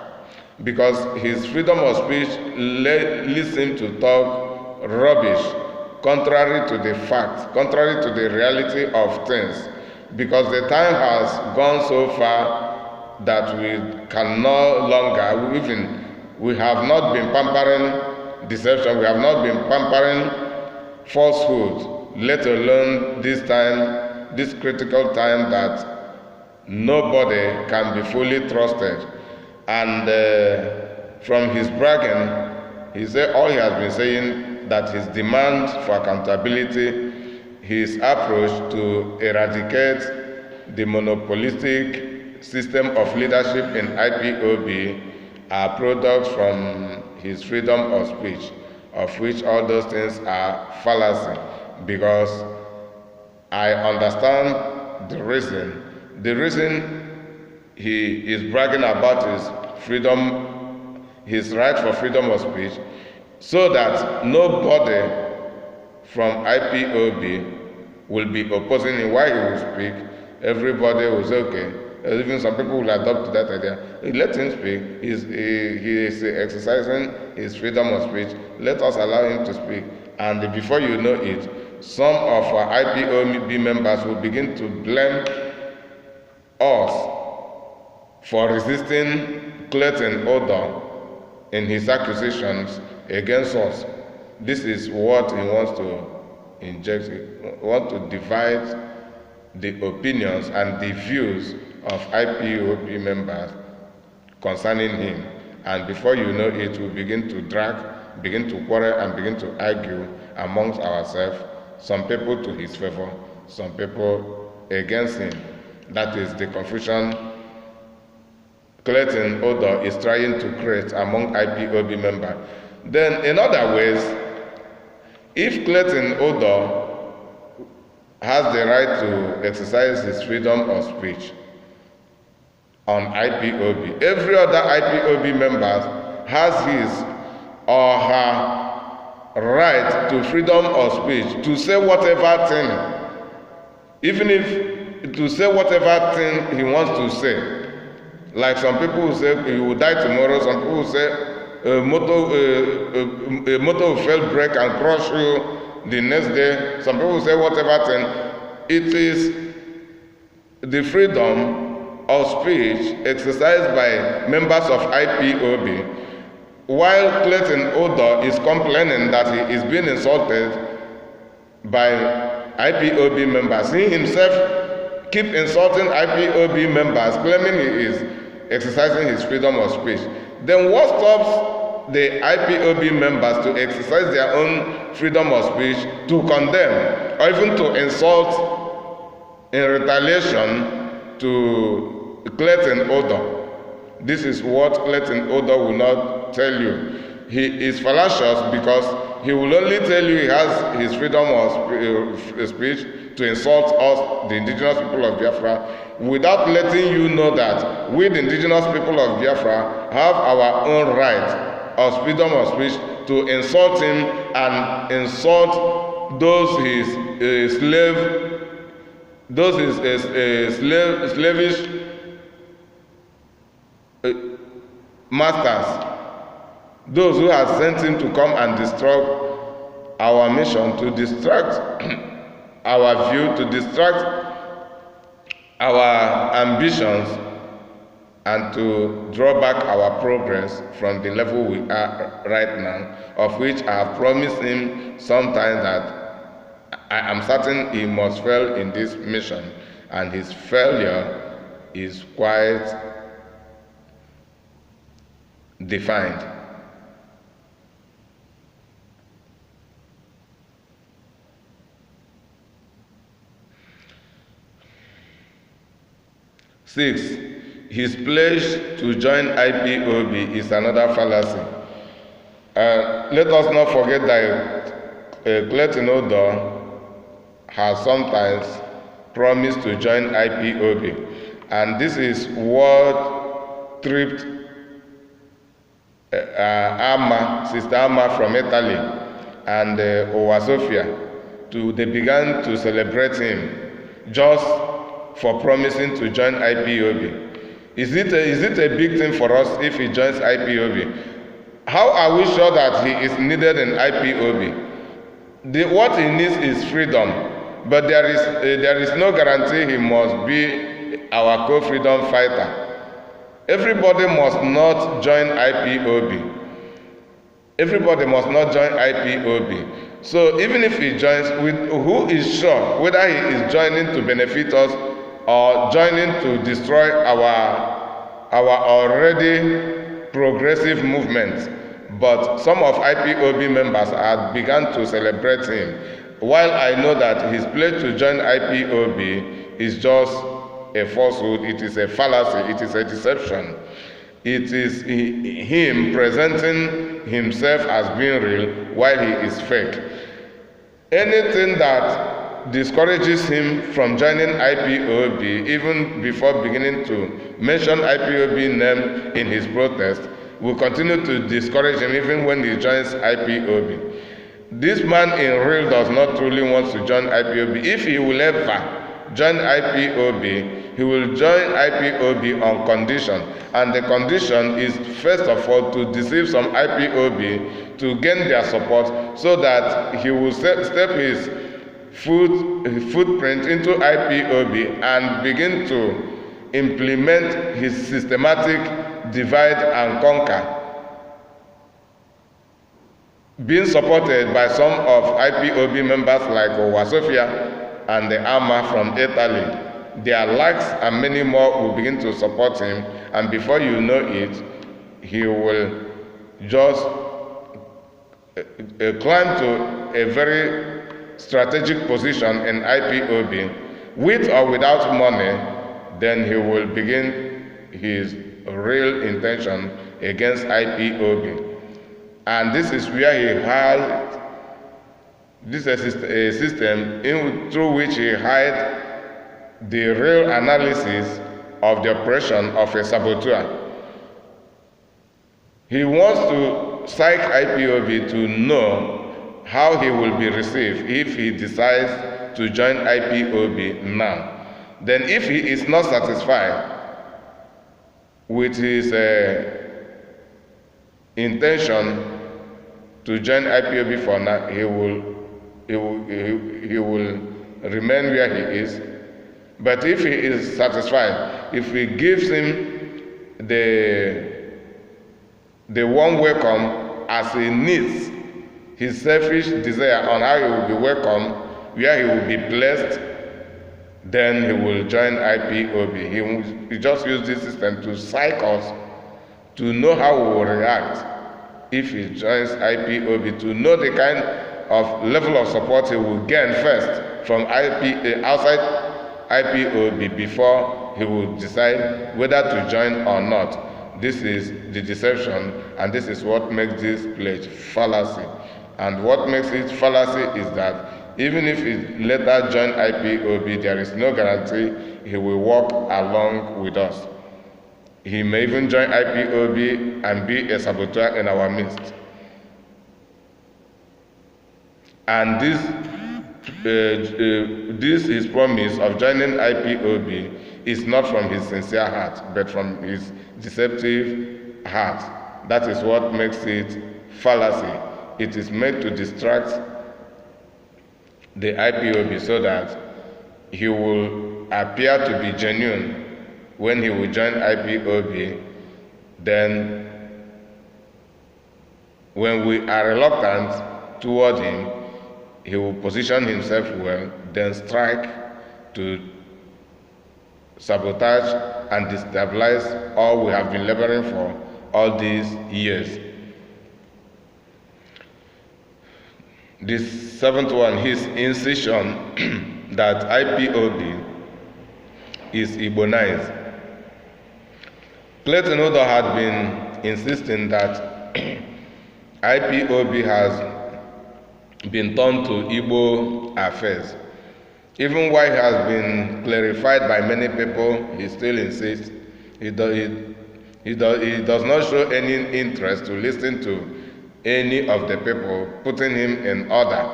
Because his freedom of speech leads him to talk rubbish, contrary to the facts, contrary to the reality of things. Because the time has gone so far that we can no longer, we have not been pampering deception, we have not been pampering falsehood, let alone this time, this critical time that nobody can be fully trusted. And from his bragging, he said all he has been saying, that his demand for accountability, his approach to eradicate the monopolistic system of leadership in IPOB are products from his freedom of speech, of which all those things are fallacy. Because I understand the reason. The reason he is bragging about his freedom, his right for freedom of speech, so that nobody from IPOB will be opposing him while he will speak. Everybody will say, okay. Even some people will adopt that idea. Let him speak. He is exercising his freedom of speech. Let us allow him to speak. And before you know it, some of our IPOB members will begin to blame us for resisting Clayton Udoh in his accusations against us. This is what he wants to inject. He wants to divide the opinions and the views of IPOB members concerning him. And before you know it, we begin to drag, begin to quarrel, and begin to argue amongst ourselves, some people to his favor, some people against him. That is the confusion Clayton Udoh is trying to create among IPOB members. Then in other ways, if Clayton Udoh has the right to exercise his freedom of speech on IPOB, every other IPOB member has his or her right to freedom of speech to say whatever thing, even if to say whatever thing he wants to say. Like some people will say you will die tomorrow, some people will say a motor will fail brake and crush you the next day. Some people will say whatever thing. It is the freedom of speech exercised by members of IPOB, while Clayton Udoh is complaining that he is being insulted by IPOB members. He himself keeps insulting IPOB members, claiming he is exercising his freedom of speech. Then what stops the IPOB members to exercise their own freedom of speech, to condemn or even to insult in retaliation to Clayton Udoh? This is what Clayton Udoh will not tell you. He is fallacious because he will only tell you he has his freedom of speech to insult us, the indigenous people of Biafra, without letting you know that we, the indigenous people of Biafra, have our own right of freedom of speech to insult him and insult those slavish masters, those who have sent him to come and distract our mission, to distract our view, to distract our ambitions, and to draw back our progress from the level we are right now, of which I have promised him sometime that I am certain he must fail in this mission, and his failure is quite defined. Six, his pledge to join IPOB is another fallacy. Let us not forget that Clayton Udoh has sometimes promised to join IPOB, and this is what tripped Sister Amma from Italy and Owasofia. They began to celebrate him just for promising to join IPOB. Is it a big thing for us if he joins IPOB? How are we sure that he is needed in IPOB? What he needs is freedom, but there is no guarantee he must be our co-freedom fighter. Everybody must not join IPOB. Everybody must not join IPOB. So even if he joins, who is sure whether he is joining to benefit us or joining to destroy our already progressive movement? But some of IPOB members have begun to celebrate him, while I know that his pledge to join IPOB is just a falsehood. It is a fallacy. It is a deception. It is him presenting himself as being real while he is fake. Anything that discourages him from joining IPOB, even before beginning to mention IPOB name in his protest, will continue to discourage him even when he joins IPOB. This man in real does not truly want to join IPOB. If he will ever join IPOB, he will join IPOB on condition, and the condition is first of all to deceive some IPOB to gain their support, so that he will step his footprint into IPOB and begin to implement his systematic divide and conquer, being supported by some of IPOB members like Owasofia and the Amma from Italy. Their likes and many more will begin to support him, and before you know it, he will just climb to a very strategic position in IPOB, with or without money. Then he will begin his real intention against IPOB. And this is where he had this is a system through which he hid the real analysis of the operation of a saboteur. He wants to psych IPOB to know how he will be received if he decides to join IPOB now. Then if he is not satisfied, with his intention to join IPOB for now, he will remain where he is. But if he is satisfied, if he gives him the warm welcome as he needs, his selfish desire on how he will be welcomed, where he will be blessed, then he will join IPOB. He just use this system to psych us, to know how we will react if he joins IPOB, to know the kind of level of support he will gain first from outside IPOB before he will decide whether to join or not. This is the deception, and this is what makes this pledge fallacy. And what makes it fallacy is that even if he later join IPOB, there is no guarantee he will walk along with us. He may even join IPOB and be a saboteur in our midst. And this his promise of joining IPOB is not from his sincere heart, but from his deceptive heart. That is what makes it fallacy. It is meant to distract the IPOB so that he will appear to be genuine when he will join IPOB. Then, when we are reluctant toward him, he will position himself well, then strike to sabotage and destabilize all we have been laboring for all these years. The seventh one, his incision that IPOB is Igbonized. Clayton Udoh had been insisting that IPOB has been turned to Igbo affairs. Even while it has been clarified by many people, he still insists. He does not show any interest to listen to any of the people putting him in order,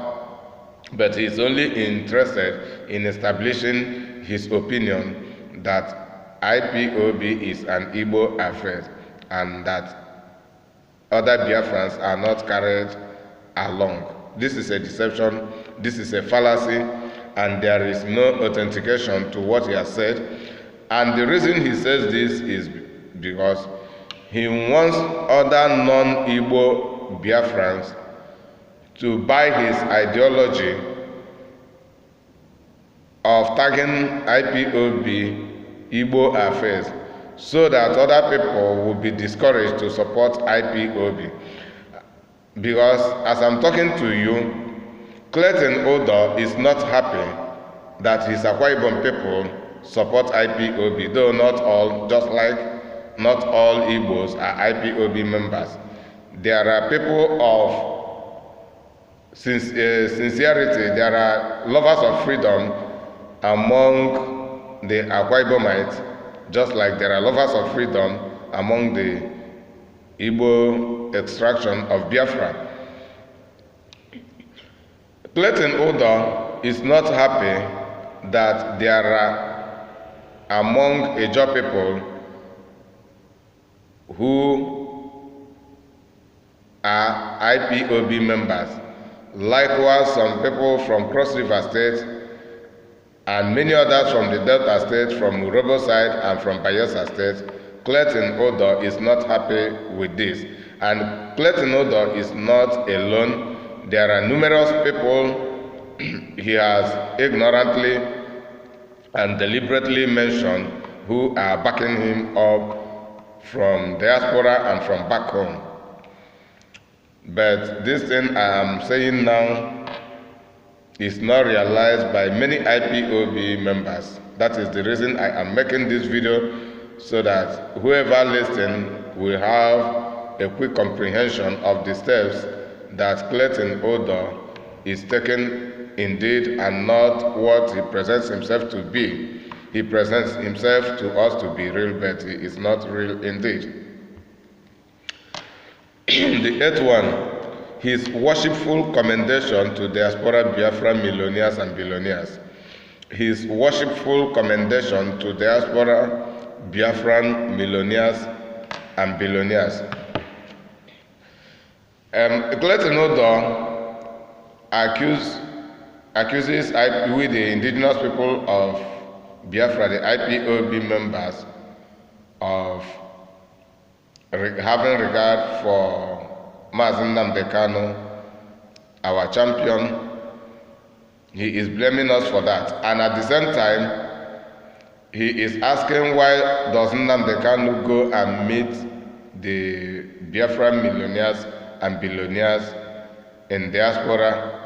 but he is only interested in establishing his opinion that IPOB is an Igbo affair and that other Biafrans are not carried along. This is a deception, this is a fallacy, and there is no authentication to what he has said. And the reason he says this is because he wants other non-Igbo Biafrans to buy his ideology of tagging IPOB Igbo affairs, so that other people will be discouraged to support IPOB. Because as I'm talking to you, Clayton Udoh is not happy that his Akwa Ibom people support IPOB, though not all, just like not all Igbos are IPOB members. There are people of sincerity, there are lovers of freedom among the Akwa Ibomites, just like there are lovers of freedom among the Igbo extraction of Biafra. Clayton Udoh is not happy that there are among Ijaw people who are IPOB members. Likewise, some people from Cross River State and many others from the Delta State, from Urobo side and from Bayelsa State. Clayton Udoh is not happy with this. And Clayton Udoh is not alone. There are numerous people he has ignorantly and deliberately mentioned who are backing him up from diaspora and from back home. But this thing I am saying now is not realized by many IPOB members. That is the reason I am making this video, so that whoever listens will have a quick comprehension of the steps that Clayton Udoh is taking indeed, and not what he presents himself to be. He presents himself to us to be real, but he is not real indeed. The eighth one, his worshipful commendation to diaspora Biafra millionaires and billionaires. His worshipful commendation to diaspora Biafran millionaires and billionaires. Clayton Udoh accuses we, the indigenous people of Biafra, the IPOB members, of having regard for Mazen Nnamdi Kanu, our champion. He is blaming us for that, and at the same time, he is asking why does Nnamdi Kanu go and meet the Biafran millionaires and billionaires in diaspora,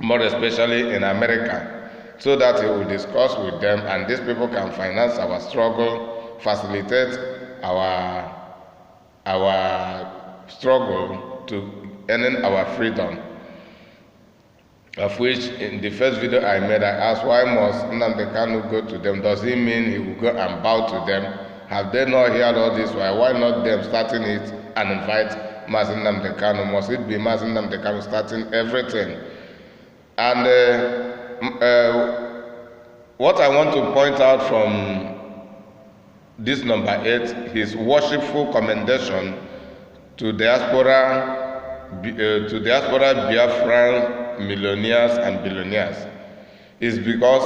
more especially in America, so that he will discuss with them and these people can finance our struggle, facilitate our struggle to earning our freedom. Of which, in the first video I made, I asked why must Nnamdi Kanu go to them? Does it mean he will go and bow to them? Have they not heard all this? Why not them starting it and invite Mazen Nnamdi Kanu? Must it be Mazen Nnamdi Kanu starting everything? And what I want to point out from this number 8, his worshipful commendation to diaspora Biafran millionaires and billionaires, is because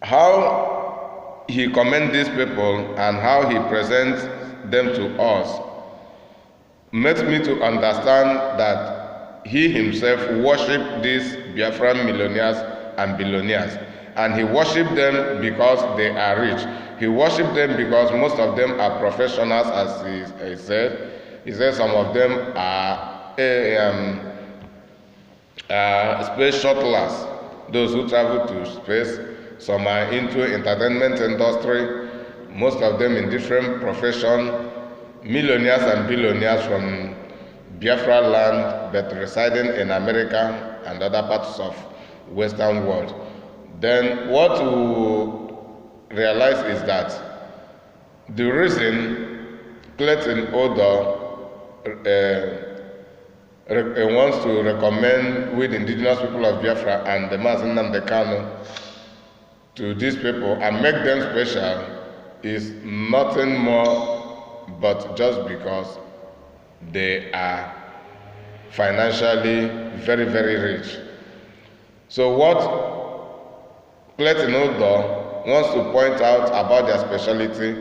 how he commends these people and how he presents them to us makes me to understand that he himself worshipped these Biafran millionaires and billionaires, and he worshipped them because they are rich. He worshipped them because most of them are professionals, as he said. He said some of them are space shuttlers, those who travel to space. Some are into entertainment industry, most of them in different professions, millionaires and billionaires from Biafra land, but residing in America and other parts of Western world. Then what we realize is that the reason Clayton Udoh wants to recommend with indigenous people of Biafra and the Mazen Nnamdi Kanu to these people and make them special is nothing more but just because they are financially very, very rich. So what Clayton Udoh wants to point out about their speciality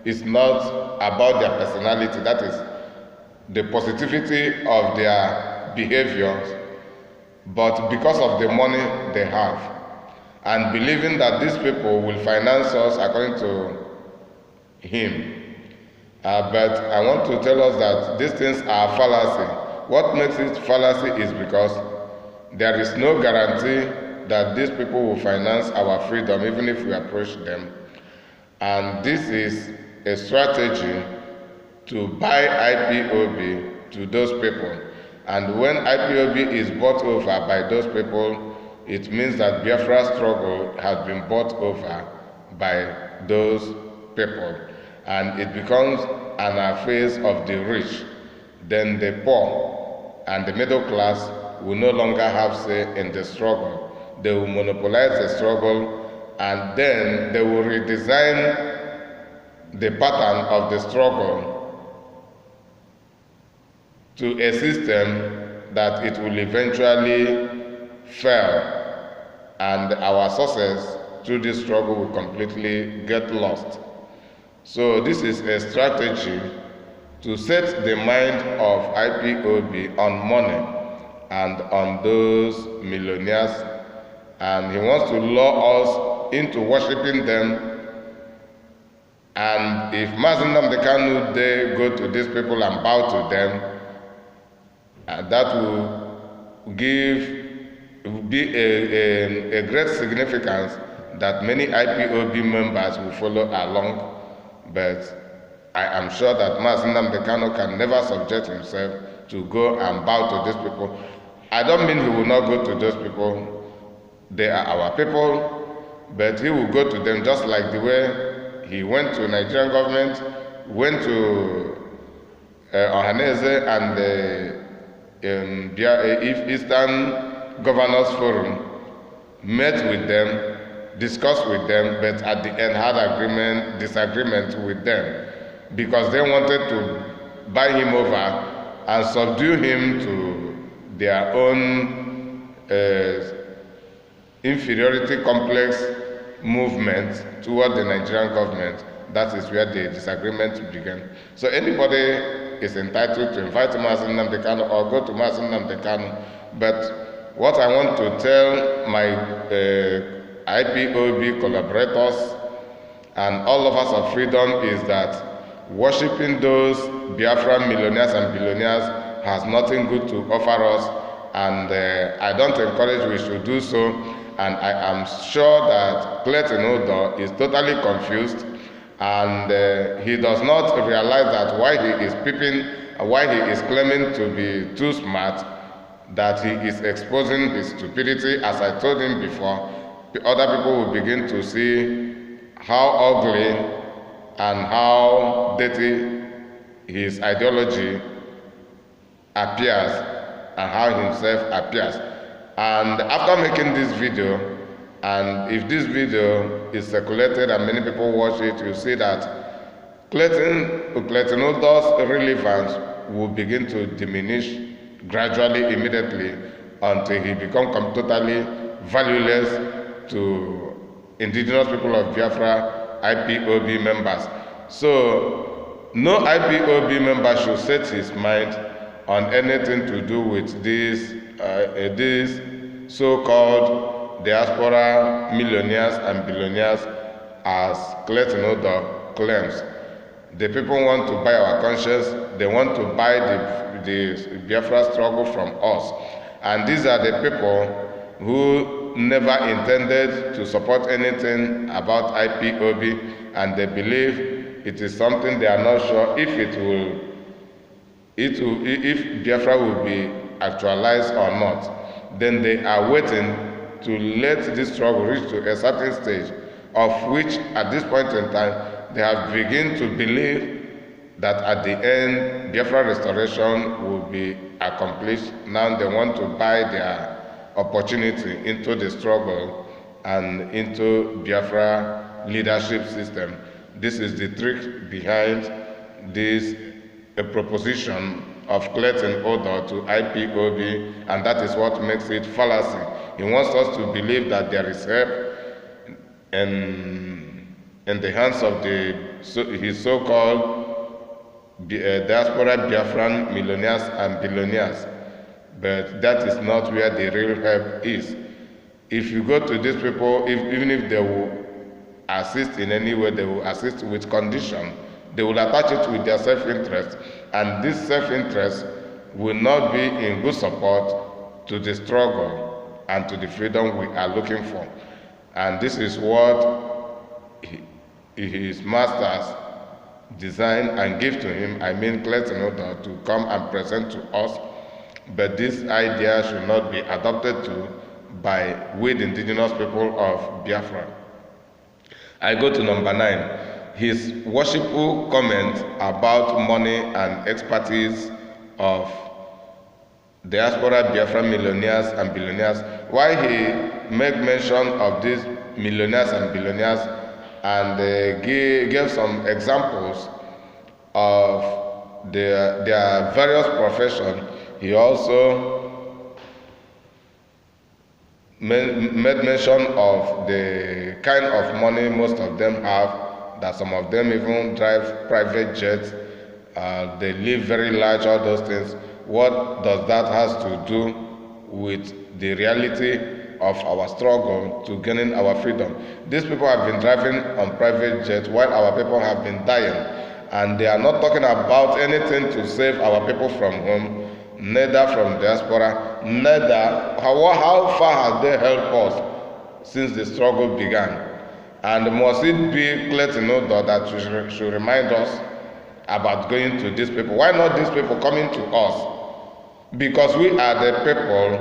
is not about their personality, that is the positivity of their behaviors, but because of the money they have, and believing that these people will finance us according to him. But I want to tell us that these things are fallacy. What makes it fallacy is because there is no guarantee that these people will finance our freedom even if we approach them. And this is a strategy to buy IPOB to those people. And when IPOB is bought over by those people, it means that Biafra struggle has been bought over by those people. And it becomes an affair of the rich. Then the poor and the middle class will no longer have say in the struggle. They will monopolize the struggle, and then they will redesign the pattern of the struggle to a system that it will eventually fail, and our success through this struggle will completely get lost. So this is a strategy to set the mind of IPOB on money and on those millionaires, and he wants to lure us into worshiping them. And if Mazen Nnamdi Kanu they go to these people and bow to them, that will be a great significance that many IPOB members will follow along. But I am sure that Mazen Nnamdi Kanu can never subject himself to go and bow to these people. I don't mean he will not go to those people. They are our people, but he will go to them just like the way he went to Nigerian government, went to Ohaneze and the Eastern Governors Forum, met with them, discussed with them, but at the end had disagreement with them, because they wanted to buy him over and subdue him to their own inferiority complex movement toward the Nigerian government. That is where the disagreement began. So anybody is entitled to invite Mazi Nnamdi Kanu or go to Mazi Nnamdi Kanu. But what I want to tell my IPOB collaborators and all lovers of freedom is that worshipping those Biafran millionaires and billionaires has nothing good to offer us, and I don't encourage we should do so. And I am sure that Clayton Udoh is totally confused, and he does not realize that while he is claiming to be too smart, that he is exposing his stupidity. As I told him before, other people will begin to see how ugly and how dirty his ideology appears and how himself appears. And after making this video, and if this video is circulated and many people watch it, you see that Clayton Udoh's relevance will begin to diminish gradually, immediately, until he becomes totally valueless to indigenous people of Biafra, IPOB members. So no IPOB member should set his mind on anything to do with these so-called diaspora millionaires and billionaires, as Clayton Udoh claims. The people want to buy our conscience. They want to buy the Biafra struggle from us. And these are the people who never intended to support anything about IPOB, and they believe it is something they are not sure if Biafra will be actualized or not. Then they are waiting to let this struggle reach to a certain stage, of which at this point in time they have begun to believe that at the end Biafra restoration will be accomplished. Now they want to buy their opportunity into the struggle and into Biafra leadership system. This is the trick behind this proposition of Clayton Udoh to IPOB, and that is what makes it fallacy. He wants us to believe that there is help in the hands of his so-called diaspora Biafran millionaires and billionaires, but that is not where the real help is. If you go to these people, even if they will assist in any way, they will assist with condition. They will attach it with their self-interest, and this self-interest will not be in good support to the struggle and to the freedom we are looking for. And this is what his masters design and give to him, I mean Clayton Udoh, to come and present to us. But this idea should not be adopted to by we the indigenous people of Biafra. I go to number 9. His worshipful comment about money and expertise of diaspora Biafra millionaires and billionaires. Why he made mention of these millionaires and billionaires and gave some examples of their various professions, he also made mention of the kind of money most of them have, that some of them even drive private jets, they live very large, all those things. What does that has to do with the reality of our struggle to gaining our freedom? These people have been driving on private jets while our people have been dying, and they are not talking about anything to save our people from home, neither from diaspora, neither how far have they helped us since the struggle began. And must it be Clayton Udoh that should remind us about going to these people? Why not these people coming to us? Because we are the people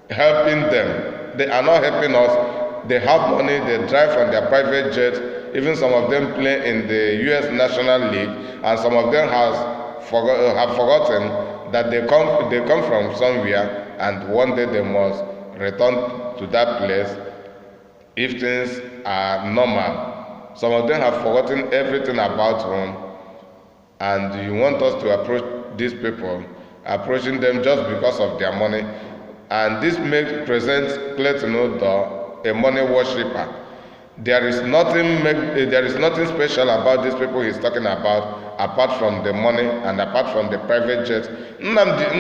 helping them. They are not helping us. They have money, they drive on their private jets. Even some of them play in the U.S. National League, and some of them have forgotten that they come from somewhere, and one day they must return to that place if things are normal. Some of them have forgotten everything about home, and you want us to approach these people, approaching them just because of their money. And this presents Clayton Udoh a money worshipper. There is nothing special about these people he's talking about, apart from the money and apart from the private jets. Udoh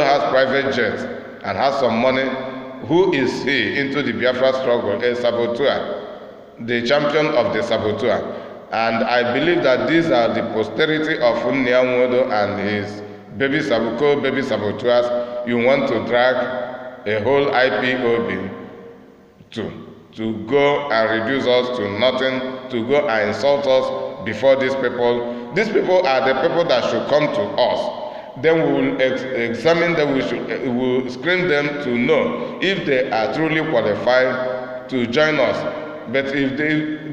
has private jets and has some money. Who is he into the Biafra struggle? A saboteur, the champion of the saboteur. And I believe that these are the posterity of Udoh and his baby saboteurs. You want to drag a whole IPOB to go and reduce us to nothing, to go and insult us before these people. These people are the people that should come to us. Then we will examine them, we will screen them to know if they are truly qualified to join us. But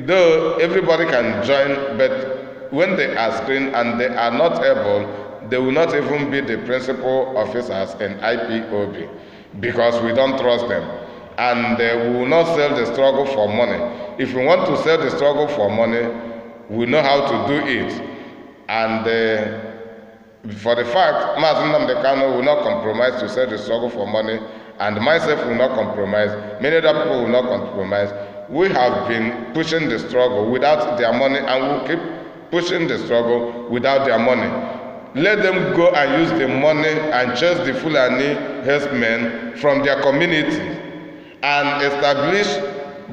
though everybody can join, but when they are screened and they are not able, they will not even be the principal officers in IPOB, because we don't trust them. And we will not sell the struggle for money. If we want to sell the struggle for money, we know how to do it. And for the fact, Mazen Namdekano will not compromise to sell the struggle for money, and myself will not compromise, many other people will not compromise. We have been pushing the struggle without their money, and we'll keep pushing the struggle without their money. Let them go and use the money and chase the Fulani herdsmen from their community and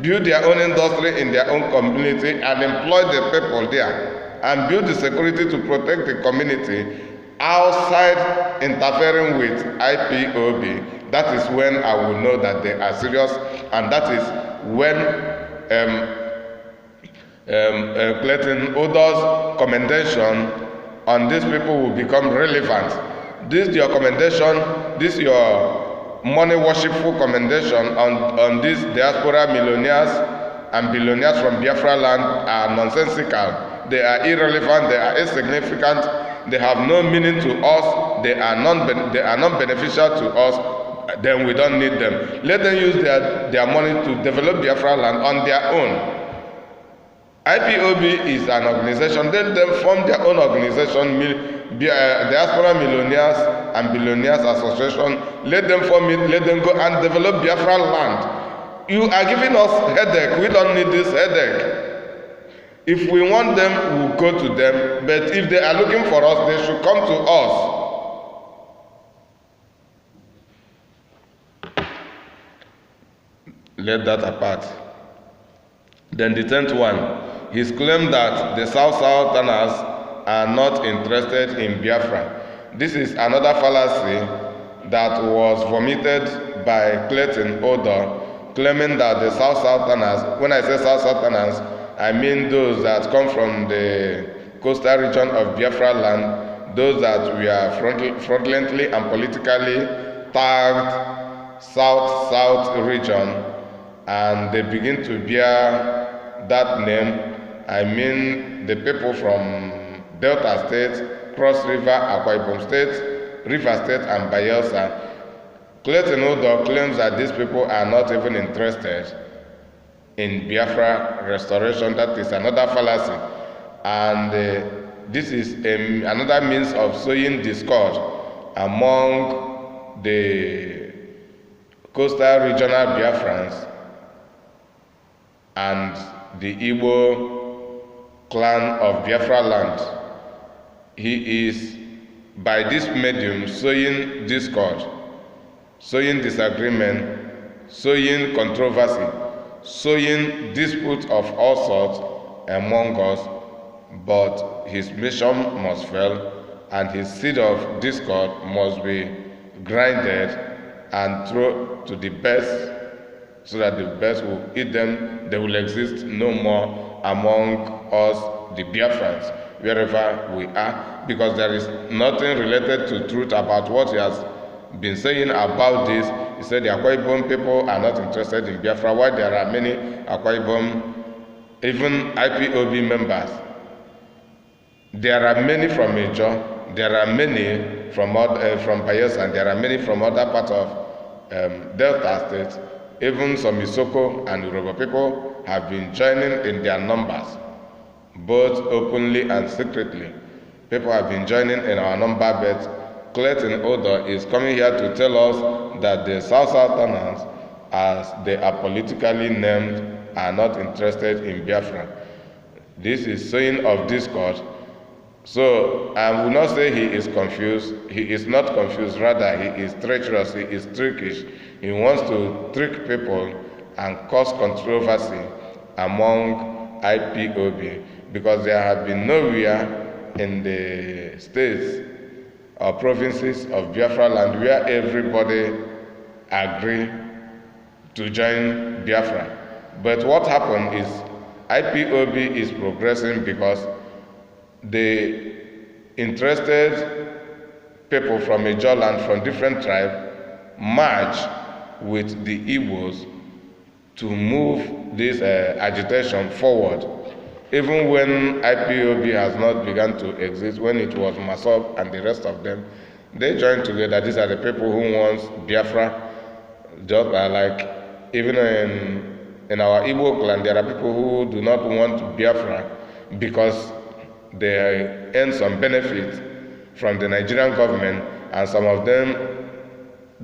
build their own industry in their own community and employ the people there and build the security to protect the community outside interfering with IPOB. That is when I will know that they are serious, and that is when Clayton Udoh's commendation on these people will become relevant. This your commendation, this your money worshipful commendation on these diaspora millionaires and billionaires from Biafra land are nonsensical. They are irrelevant, they are insignificant, they have no meaning to us, they are non-beneficial to us. Then we don't need them. Let them use their money to develop Biafra land on their own. IPOB is an organization. Let them form their own organization, Diaspora Millionaires and Billionaires Association. Let them form it, let them go and develop Biafra land. You are giving us headache. We don't need this headache. If we want them, we'll go to them. But if they are looking for us, they should come to us. Let that apart. Then the 10th one. He's claimed that the Southerners are not interested in Biafra. This is another fallacy that was vomited by Clayton Udoh, claiming that the Southerners, when I say Southerners, I mean those that come from the coastal region of Biafra land, those that we are fraudulently and politically tagged South region, and they begin to bear that name. I mean the people from Delta State, Cross River, Akwa Ibom State, River State, and Bayelsa. Clayton Udoh claims that these people are not even interested in Biafra restoration. That is another fallacy. And this is another means of sowing discord among the coastal regional Biafrans and the Igbo clan of Biafra land. He is, by this medium, sowing discord, sowing disagreement, sowing controversy, sowing dispute of all sorts among us, but his mission must fail, and his seed of discord must be grinded and thrown to the best, so that the best will eat them. They will exist no more among us, the Biafrans, wherever we are, because there is nothing related to truth about what he has been saying about this. He said the Akwa Ibom people are not interested in Biafra, while there are many Akwa Ibom, even IPOB members. There are many from Udoh, there are many from Bayelsa, and there are many from other parts of Delta State. Even some Isoko and Yoruba people have been joining in their numbers, both openly and secretly. People have been joining in our number, but Clayton Udoh is coming here to tell us that the Southerners, as they are politically named, are not interested in Biafra. This is saying of discord. So I will not say he is confused. He is not confused. Rather, he is treacherous. He is trickish. He wants to trick people and cause controversy among IPOB, because there have been nowhere in the states or provinces of Biafra land where everybody agree to join Biafra. But what happened is IPOB is progressing because the interested people from Ijoh land, from different tribes, merge with the Igbos to move this agitation forward. Even when IPOB has not begun to exist, when it was Masop and the rest of them, they joined together. These are the people who want Biafra. Just like even in our Igbo clan, there are people who do not want Biafra because they earn some benefit from the Nigerian government, and some of them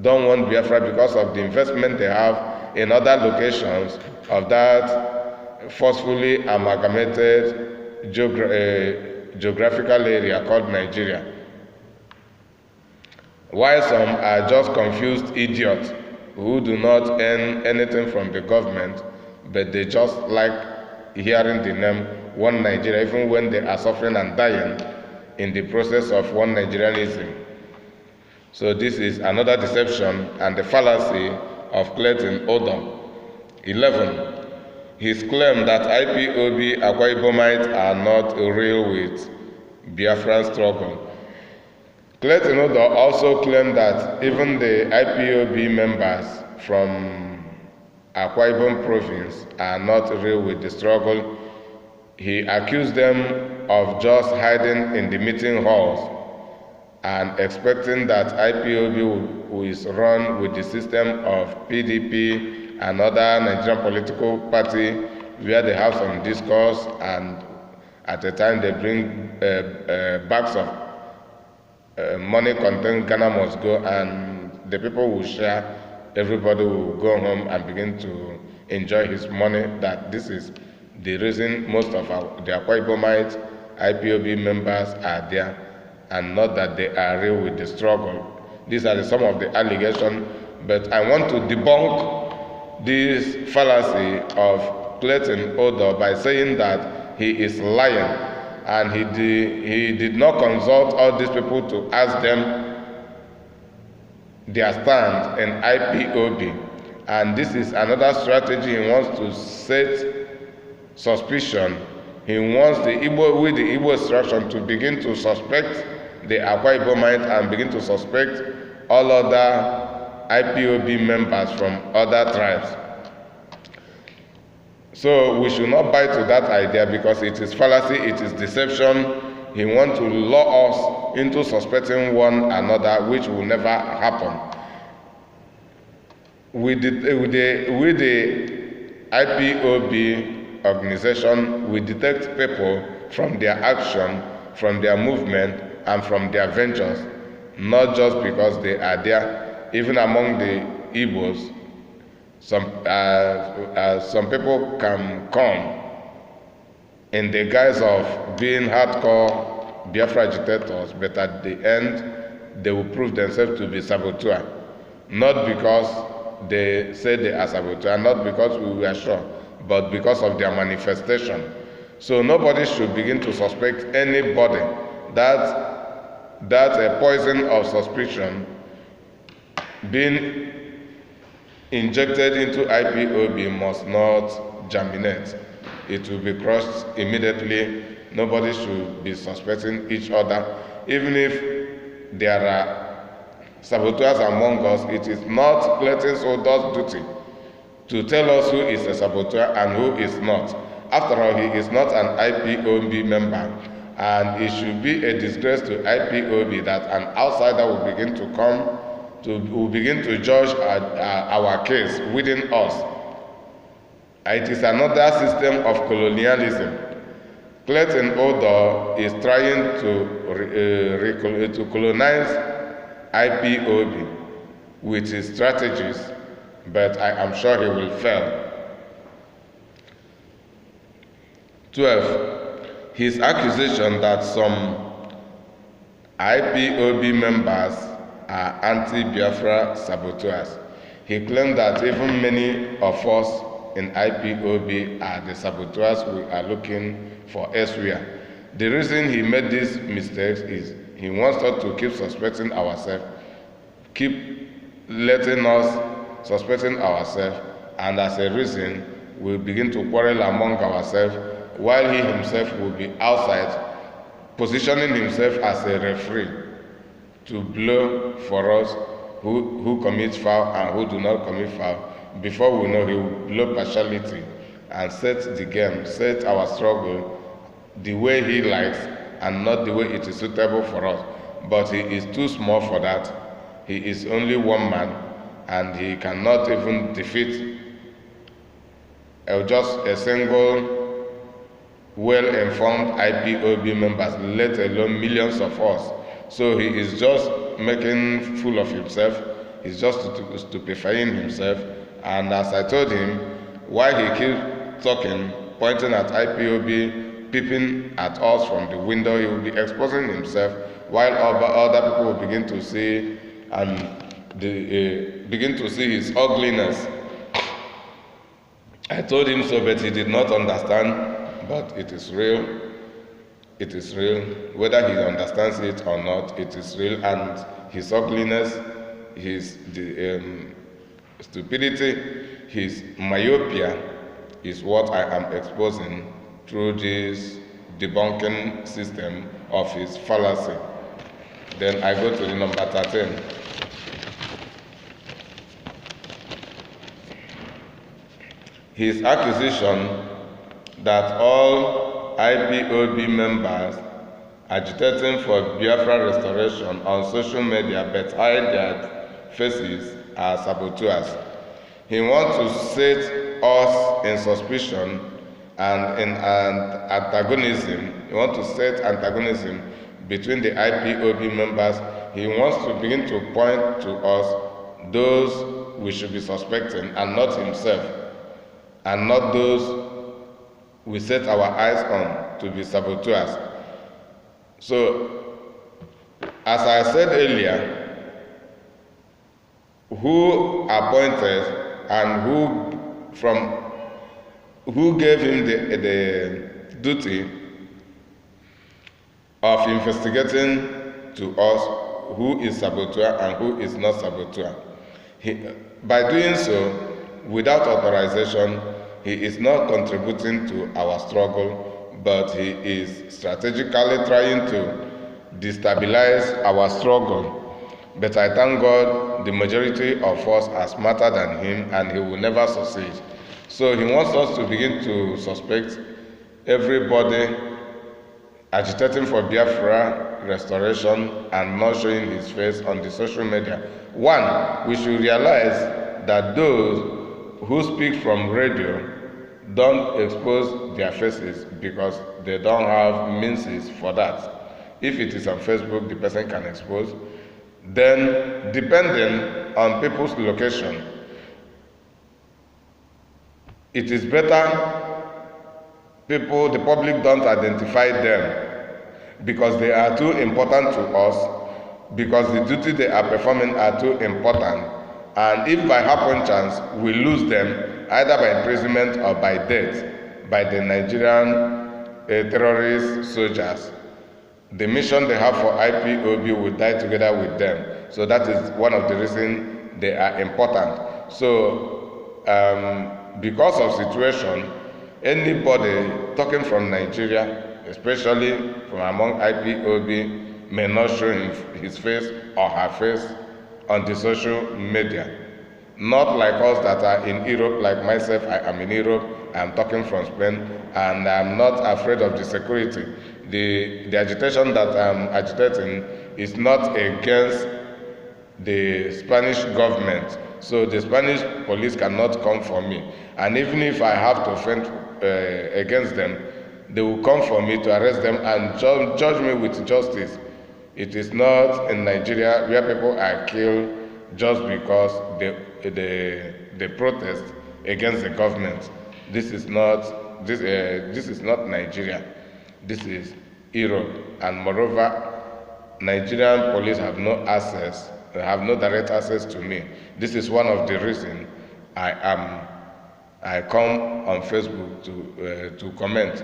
don't want Biafra because of the investment they have in other locations of that forcefully amalgamated geographical area called Nigeria. While some are just confused idiots who do not earn anything from the government, but they just like hearing the name One Nigeria, even when they are suffering and dying in the process of one Nigerianism. So this is another deception and the fallacy of Clayton Udoh. 11. His claim that IPOB Akwa Ibomites are not real with Biafran struggle. Clayton Udoh also claimed that even the IPOB members from Akwa Ibom province are not real with the struggle. He accused them of just hiding in the meeting halls and expecting that IPOB is run with the system of PDP and other Nigerian political party, where they have some discourse and at a time they bring bags of money content Ghana must go, and the people will share. Everybody will go home and begin to enjoy his money. That this is the reason most of the Akwa Ibomite IPOB members are there, and not that they are real with the struggle. These are some of the allegations, but I want to debunk this fallacy of Clayton Udoh by saying that he is lying, and he did not consult all these people to ask them their stand in IPOB. And this is another strategy. He wants to set suspicion. He wants the Igbo extraction to begin to suspect the Akwa Ibomite and begin to suspect all other IPOB members from other tribes. So we should not buy to that idea, because it is fallacy, it is deception. He wants to lure us into suspecting one another, which will never happen. With the IPOB organization, we detect people from their action, from their movement, and from their ventures, not just because they are there. Even among the Igbos, some people can come in the guise of being hardcore Biafra agitators, but at the end, they will prove themselves to be saboteurs. Not because they say they are saboteurs, not because we were sure, but because of their manifestation. So nobody should begin to suspect anybody. That a poison of suspicion being injected into IPOB must not germinate. It will be crushed immediately. Nobody should be suspecting each other. Even if there are saboteurs among us, it is not Clayton Udoh's duty to tell us who is a saboteur and who is not. After all, he is not an IPOB member, and it should be a disgrace to IPOB that an outsider will begin to come will begin to judge our case within us. It is another system of colonialism. Clayton Udoh is trying to colonize Ipob with his strategies, but I am sure he will fail. 12. His accusation that some Ipob members are anti-Biafra saboteurs. He claimed that even many of us in Ipob are the saboteurs we are looking for elsewhere. The reason he made these mistakes is he wants us to keep suspecting ourselves, keep letting us suspecting ourselves, and as a reason, we'll begin to quarrel among ourselves while he himself will be outside, positioning himself as a referee to blow for us who commit foul and who do not commit foul. Before we know, he will blow partiality and set the game, set our struggle the way he likes and not the way it is suitable for us. But he is too small for that. He is only one man and he cannot even defeat just a single well-informed Ipob members, let alone millions of us. So he is just making fool of himself. He's just stupefying himself. And as I told him, while he keeps talking, pointing at Ipob, peeping at us from the window, he will be exposing himself, while other people will begin to see begin to see his ugliness. I told him so, but he did not understand. But it is real. It is real. Whether he understands it or not, it is real. And his ugliness, his stupidity, his myopia is what I am exposing through this debunking system of his fallacy. Then I go to the number 13. His accusation that all Ipob members agitating for Biafra restoration on social media but hide their faces are saboteurs. He wants to set us in suspicion and in antagonism. He wants to set antagonism between the Ipob members. He wants to begin to point to us those we should be suspecting and not himself, and not those we set our eyes on to be saboteurs. So, as I said earlier, who appointed and who gave him the duty of investigating to us who is saboteur and who is not saboteur? By doing so, without authorization, he is not contributing to our struggle, but he is strategically trying to destabilize our struggle. But I thank God the majority of us are smarter than him and he will never succeed. So he wants us to begin to suspect everybody agitating for Biafra restoration and not showing his face on the social media. One, we should realize that those who speak from radio don't expose their faces because they don't have means for that. If it is on Facebook, the person can expose. Then, depending on people's location, it is better the public don't identify them because they are too important to us, because the duty they are performing are too important. And if by happen chance we lose them, either by imprisonment or by death, by the Nigerian terrorist soldiers, the mission they have for Ipob will die together with them. So that is one of the reasons they are important. So because of situation, anybody talking from Nigeria, especially from among Ipob, may not show his face or her face on the social media. Not like us that are in Europe, like myself, I am in Europe, I am talking from Spain, and I am not afraid of the security. The agitation that I am agitating is not against the Spanish government. So the Spanish police cannot come for me. And even if I have to fend against them, they will come for me to arrest them and judge me with justice. It is not in Nigeria where people are killed just because they protest against the government. This is not Nigeria. This is Europe, and moreover, Nigerian police have no direct access to me. This is one of the reasons I come on Facebook to comment.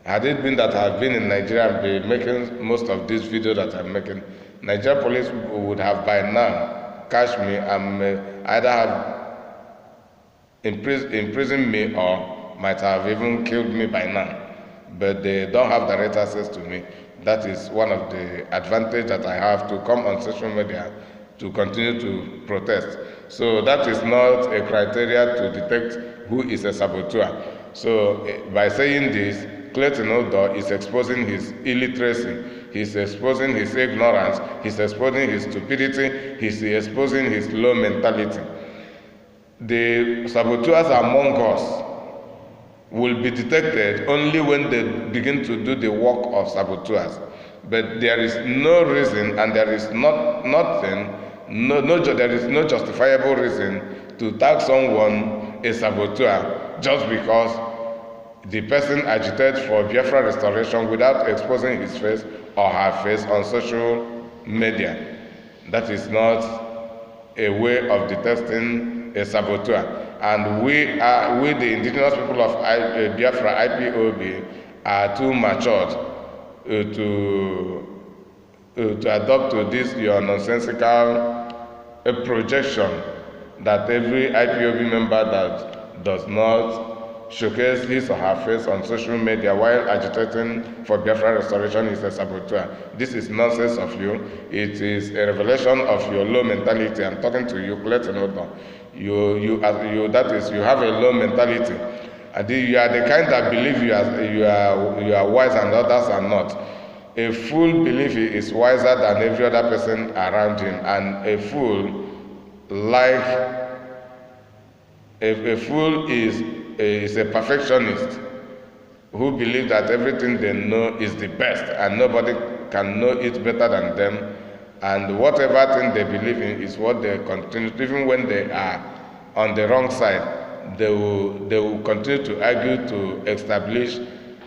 Had it been that I've been in Nigeria and been making most of these videos that I'm making, Nigerian police would have by now catch me and either have imprisoned me or might have even killed me by now. But they don't have direct access to me. That is one of the advantages that I have to come on social media to continue to protest. So that is not a criteria to detect who is a saboteur. So by saying this, Clayton Udoh is exposing his illiteracy, he's exposing his ignorance, he's exposing his stupidity, he's exposing his low mentality. The saboteurs among us will be detected only when they begin to do the work of saboteurs. But there is no reason, and there is there is no justifiable reason to tag someone a saboteur just because the person agitated for Biafra restoration without exposing his face or her face on social media. That is not a way of detecting a saboteur. And we, the indigenous people of Biafra, IPOB, are too matured to adopt to this your nonsensical projection that every IPOB member that does not showcase his or her face on social media while agitating for Biafra restoration is a saboteur. This is nonsense of you. It is a revelation of your low mentality. I'm talking to you, Clayton Udoh. You have a low mentality. You are the kind that believe you are wise and others are not. A fool believes he is wiser than every other person around him, and a fool is a perfectionist who believes that everything they know is the best and nobody can know it better than them, and whatever thing they believe in is what they continue, even when they are on the wrong side, they will continue to argue to establish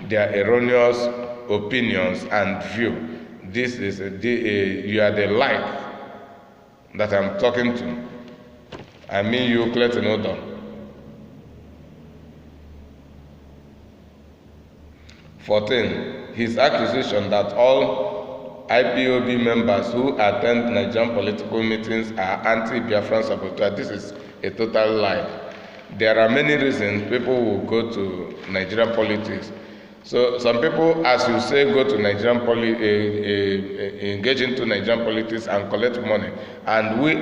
their erroneous opinions and view. This is you are the light that I'm talking to. I mean you, Clayton Udoh. 14. His accusation that all IPOB members who attend Nigerian political meetings are anti-Biafran saboteurs. This is a total lie. There are many reasons people will go to Nigerian politics. So some people, as you say, go to Nigerian engage into Nigerian politics and collect money. And we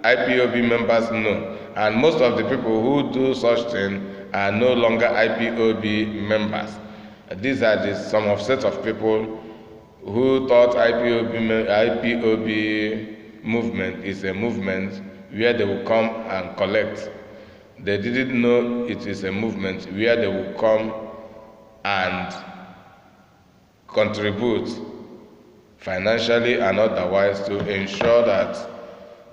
IPOB members know. And most of the people who do such things are no longer IPOB members. These are some of set of people who thought IPOB movement is a movement where they will come and collect. They didn't know it is a movement where they will come and contribute financially and otherwise to ensure that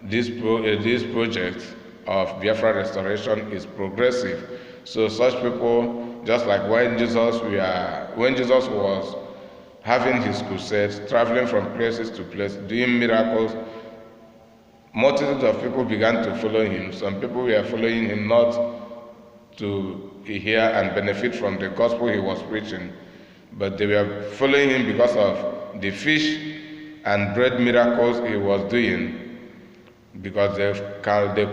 this project of Biafra restoration is progressive. So such people, just like when Jesus was having his crusades, traveling from places to place, doing miracles, multitudes of people began to follow him. Some people were following him not to hear and benefit from the gospel he was preaching, but they were following him because of the fish and bread miracles he was doing, because they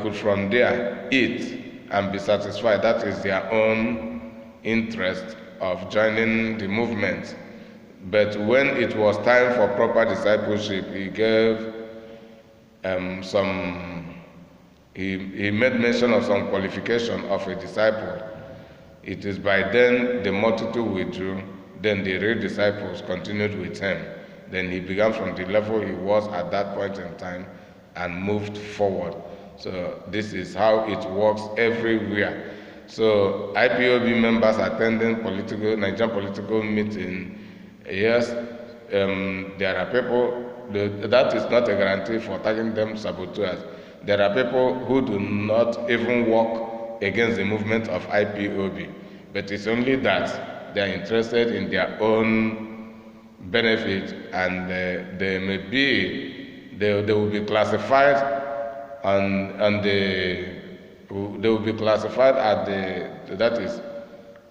could from there eat and be satisfied. That is their own interest of joining the movement. But when it was time for proper discipleship, he gave he made mention of some qualification of a disciple. It is by then the multitude withdrew, then the real disciples continued with him. Then he began from the level he was at that point in time and moved forward. So this is how it works everywhere. So IPOB members attending Nigerian political meeting, yes, there are people, that is not a guarantee for tagging them saboteurs. There are people who do not even work against the movement of IPOB, but it's only that they are interested in their own benefit, and they will be classified they will be classified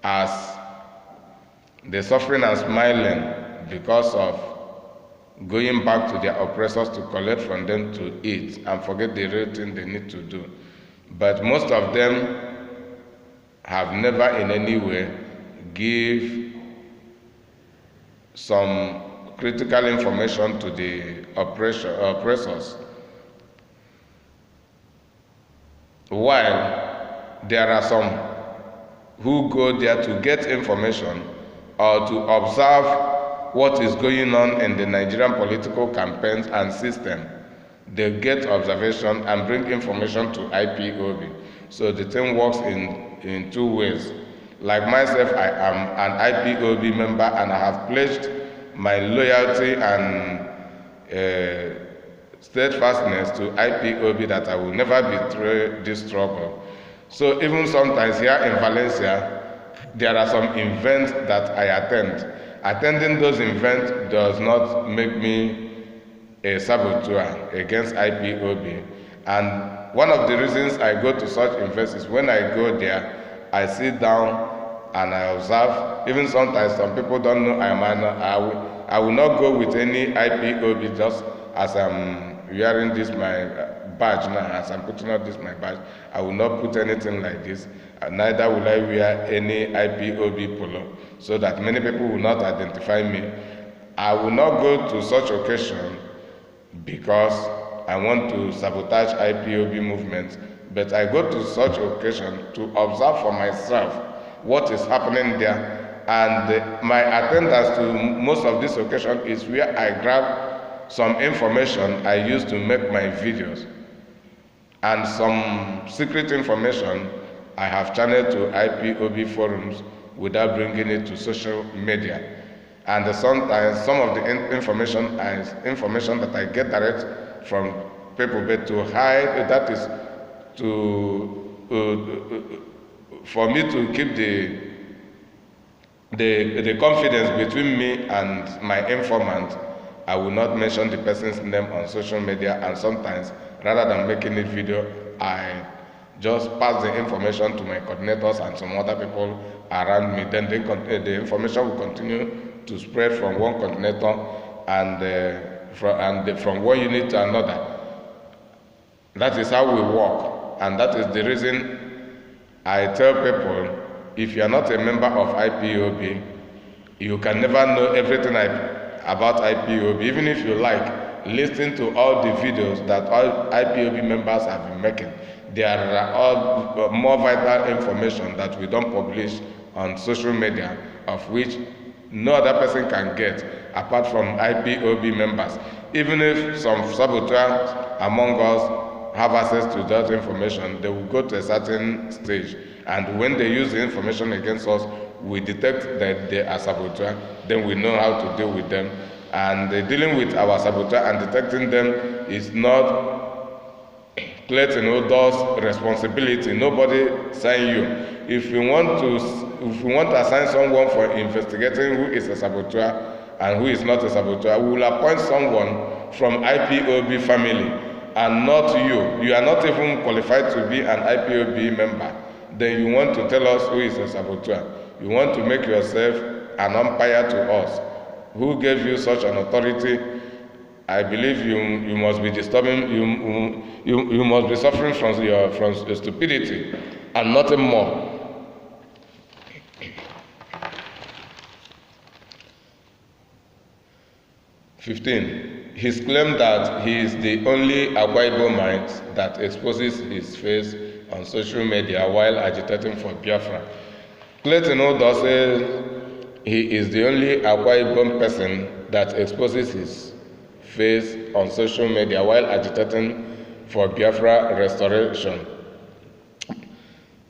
as the suffering and smiling because of going back to their oppressors to collect from them to eat and forget the real thing they need to do. But most of them have never in any way give some critical information to the oppressors. While there are some who go there to get information or to observe what is going on in the Nigerian political campaigns and system, they get observation and bring information to IPOB. So the thing works in two ways. Like myself, I am an IPOB member, and I have pledged my loyalty and steadfastness to IPOB that I will never betray this struggle. So even sometimes here in Valencia, there are some events that I attend. Attending those events does not make me a saboteur against IPOB. And one of the reasons I go to such events is when I go there, I sit down and I observe. Even sometimes some people don't know I will not go with any IPOB just as I'm wearing this my badge now, as I'm putting on this my badge. I will not put anything like this. Neither will I wear any IPOB polo, so that many people will not identify me. I will not go to such occasion because I want to sabotage IPOB movements, but I go to such occasion to observe for myself what is happening there. And my attendance to most of this occasion is where I grab some information I use to make my videos, and some secret information I have channeled to IPOB forums without bringing it to social media. And sometimes some of the information that I get direct from people, but to hide, that is for me to keep the confidence between me and my informant. I will not mention the person's name on social media, and sometimes rather than making it video, I just pass the information to my coordinators and some other people around me. Then the information will continue to spread from one coordinator and from one unit to another. That is how we work, and that is the reason I tell people, if you are not a member of IPOB, you can never know everything about IPOB. Even if you like, listen to all the videos that all IPOB members have been making. There are all more vital information that we don't publish on social media, of which no other person can get apart from IPOB members. Even if some saboteurs among us have access to that information, they will go to a certain stage, and when they use the information against us, we detect that they are saboteurs, then we know how to deal with them. And dealing with our saboteur and detecting them is not Clayton Udoh's responsibility. Nobody sign you. If we want to assign someone for investigating who is a saboteur and who is not a saboteur, we will appoint someone from IPOB family and not you. You are not even qualified to be an IPOB member. Then you want to tell us who is a saboteur. You want to make yourself an umpire to us. Who gave you such an authority? I believe you must be disturbing. You must be suffering from your stupidity and nothing more. His claim that he is the only Akwa Ibomite that exposes his face on social media while agitating for Biafra. Clayton Udoh says he is the only Akwa Ibom person that exposes his face on social media while agitating for Biafra restoration.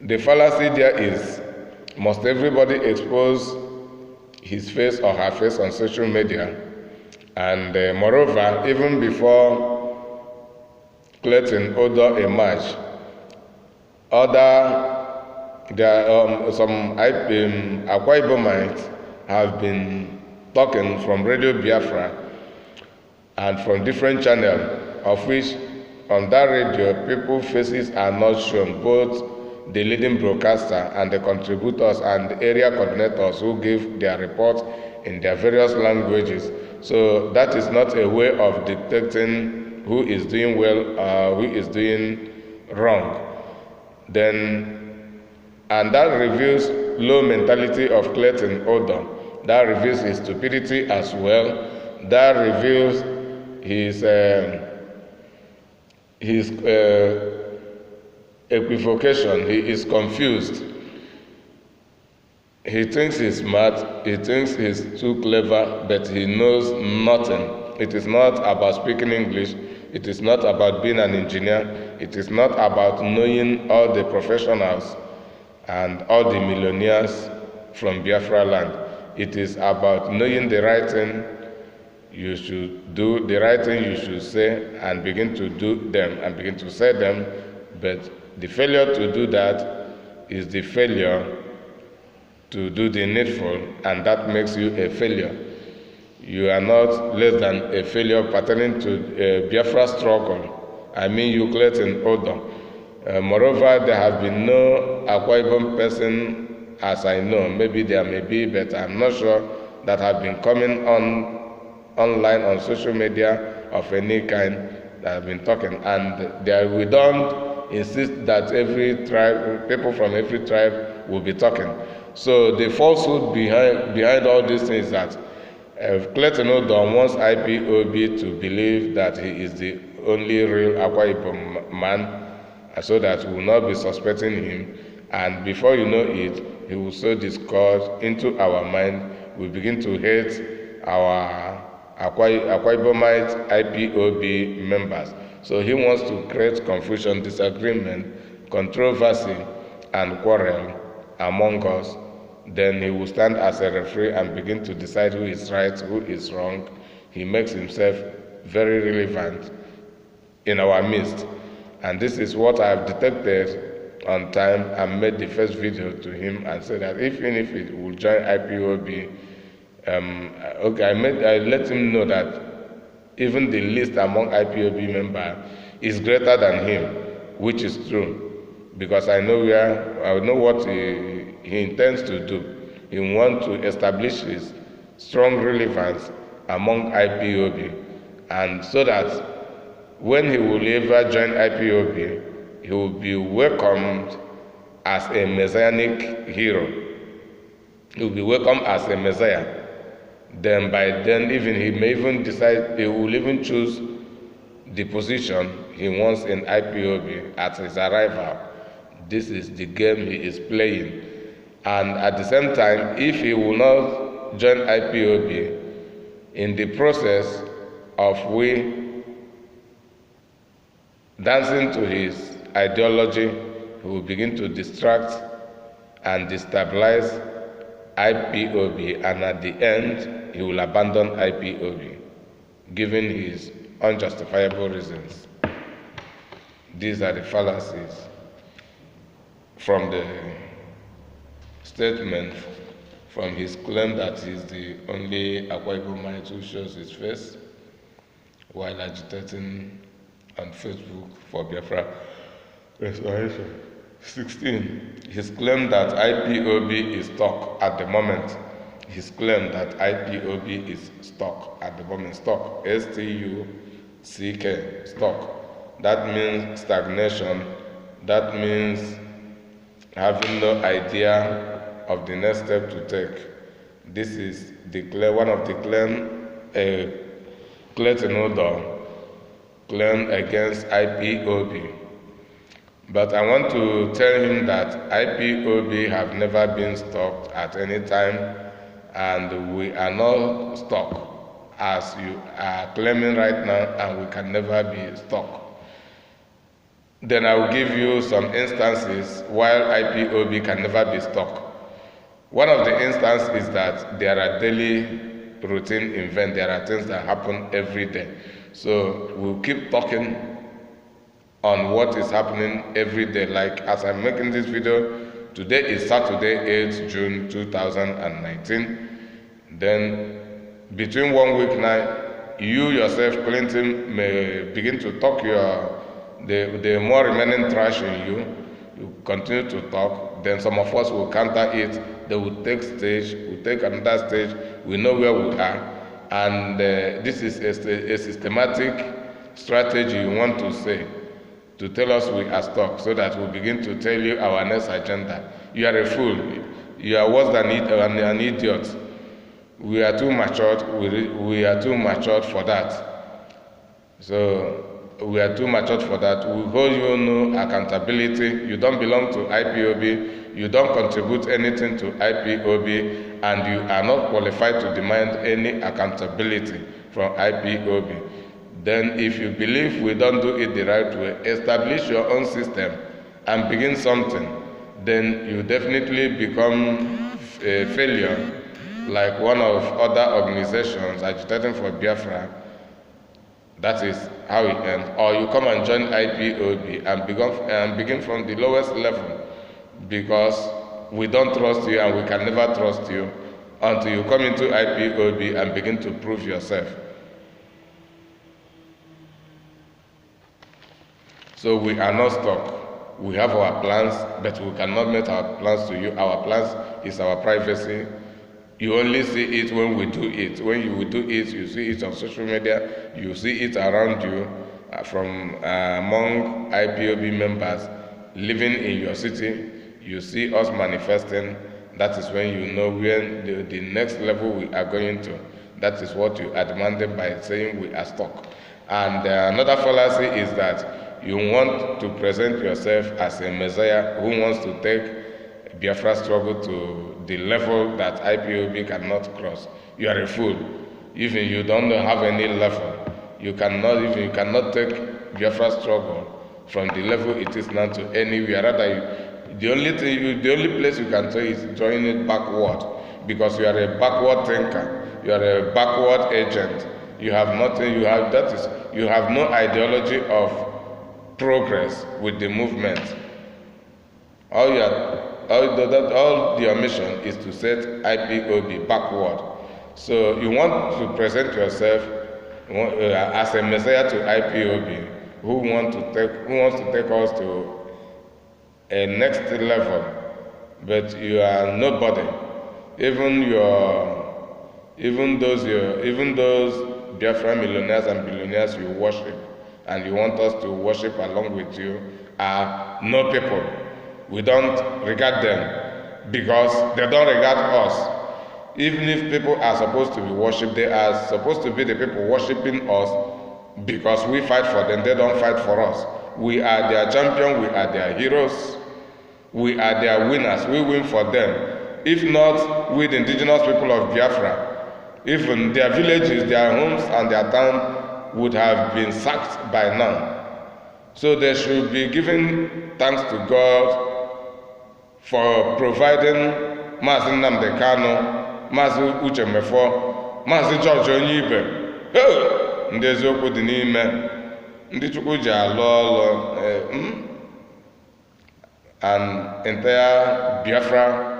The fallacy there is, must everybody expose his face or her face on social media? And moreover, even before Clayton Udoh emerged, some Akwa Ibomites have been talking from Radio Biafra and from different channels, of which on that radio people faces are not shown, both the leading broadcaster and the contributors and the area coordinators who give their reports in their various languages. So that is not a way of detecting who is doing well or who is doing wrong. And that reveals low mentality of Clayton Udoh. That reveals his stupidity as well. That reveals his equivocation. He is confused. He thinks he's smart, he thinks he's too clever, but he knows nothing. It is not about speaking English, it is not about being an engineer, it is not about knowing all the professionals and all the millionaires from Biafra land. It is about knowing the right thing you should do, the right thing you should say, and begin to do them and begin to say them. But the failure to do that is the failure to do the needful, and that makes you a failure. You are not less than a failure pertaining to Biafra struggle. I mean you, Clayton Udoh. Moreover, there have been no Akwa Ibom person, as I know, maybe there may be, but I'm not sure, that have been coming online on social media of any kind that have been talking. And we don't insist that every tribe, people from every tribe will be talking. So the falsehood behind all these things is that Clayton Udoh wants IPOB to believe that he is the only real Akwa Ibom man, so that we will not be suspecting him. And before you know it, he will sow discord into our mind. We begin to hate our Akwa Ibomite IPOB members. So he wants to create confusion, disagreement, controversy, and quarrel among us. Then he will stand as a referee and begin to decide who is right, who is wrong. He makes himself very relevant in our midst. And this is what I have detected on time and made the first video to him and said that even if he will join IPOB, I let him know that even the least among IPOB members is greater than him, which is true, because I know what he intends to do. He wants to establish his strong relevance among IPOB, and so that when he will ever join IPOB, he will be welcomed as a messianic hero. He will be welcomed as a messiah. Then by then, even he may even decide, he will even choose the position he wants in IPOB at his arrival. This is the game he is playing. And at the same time, if he will not join IPOB, in the process of we dancing to his ideology, he will begin to distract and destabilize IPOB, and at the end, he will abandon IPOB, given his unjustifiable reasons. These are the fallacies from the statement, from his claim that he's the only Akwa Ibomite who shows his face while agitating on Facebook for Biafra restoration. 16. His claim that IPOB is stuck at the moment. His claim that IPOB is stuck at the moment. Stuck. S-T-U-C-K. Stuck. That means stagnation. That means having no idea of the next step to take. This is one of the claim Clayton Udoh claim against IPOB. But I want to tell him that IPOB have never been stuck at any time, and we are not stuck as you are claiming right now, and we can never be stuck. Then I will give you some instances while IPOB can never be stuck. One of the instances is that there are daily routine events, there are things that happen every day. So we'll keep talking on what is happening every day. Like as I'm making this video, today is Saturday, 8th June 2019. Then between 1 week now, you yourself, Clayton, may begin to talk the more remaining trash in you. You continue to talk, then some of us will counter it. They will take stage, we'll take another stage, we know where we are. And this is a systematic strategy you want to say, to tell us we are stuck, so that we'll begin to tell you our next agenda. You are a fool. You are worse than an idiot. We are too matured. We are too matured for that. So we are too matured for that. We hold you no accountability. You don't belong to IPOB. You don't contribute anything to IPOB, and you are not qualified to demand any accountability from IPOB. Then if you believe we don't do it the right way, establish your own system and begin something. Then you definitely become a failure, like one of other organizations agitating for Biafra. That is how it ends. Or you come and join IPOB and begin from the lowest level, because we don't trust you and we can never trust you until you come into IPOB and begin to prove yourself. So we are not stuck. We have our plans, but we cannot meet our plans to you. Our plans is our privacy. You only see it when we do it. When you do it, you see it on social media, you see it around you from among IPOB members living in your city. You see us manifesting. That is when you know when the next level we are going to. That is what you are demanding by saying we are stuck. And another fallacy is that you want to present yourself as a messiah who wants to take Biafra struggle to the level that IPOB cannot cross. You are a fool. Even you don't have any level. You cannot take Biafra struggle from the level it is now to anywhere. Rather, the only place you can take is join it backward, because you are a backward thinker. You are a backward agent. You have nothing. You have no ideology of progress with the movement. All your mission is to set IPOB backward. So you want to present yourself as a messiah to IPOB who wants to take us to a next level, but you are nobody. Even those Biafra millionaires and billionaires you worship, and you want us to worship along with you, are no people. We don't regard them because they don't regard us. Even if people are supposed to be worshipped, they are supposed to be the people worshiping us because we fight for them. They don't fight for us. We are their champion. We are their heroes. We are their winners. We win for them. If not, we the indigenous people of Biafra, even their villages, their homes, and their town would have been sacked by now. So they should be giving thanks to God for providing Mazi Nnamdi Kanu, Mazi Uche Mefo, Mazi George Onyibe. Ndị eziokwu dị n'ime, ndị Chukwu ji alụ ọlụ, and entire Biafra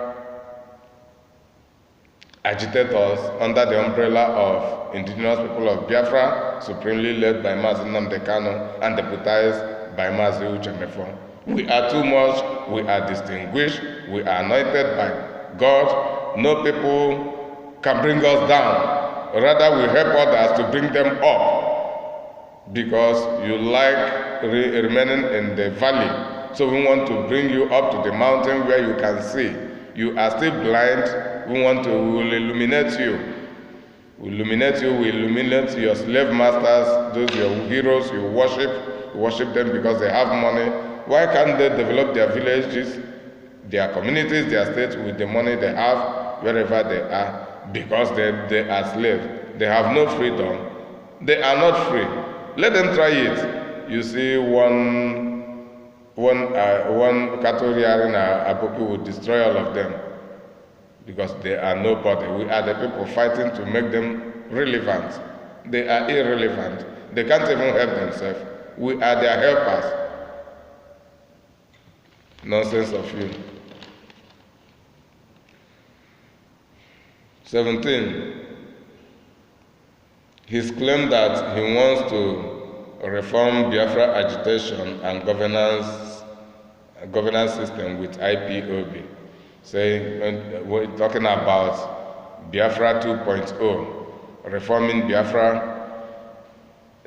agitators under the umbrella of indigenous people of Biafra, supremely led by Mazi Nnamdi Kanu and deputized by Mazi Uche Mefo. We are too much, we are distinguished, we are anointed by God. No people can bring us down. Rather, we help others to bring them up, because you like remaining in the valley. So we want to bring you up to the mountain where you can see. You are still blind. We will illuminate you. We illuminate your slave masters, those your heroes you worship them because they have money. Why can't they develop their villages, their communities, their states with the money they have wherever they are? Because they are slaves. They have no freedom. They are not free. Let them try it. You see one one cattle rearing Aboki would destroy all of them because they are nobody. We are the people fighting to make them relevant. They are irrelevant. They can't even help themselves. We are their helpers. Nonsense of you. 17. His claim that he wants to reform Biafra agitation and governance system with IPOB. Saying, we're talking about Biafra 2.0, reforming Biafra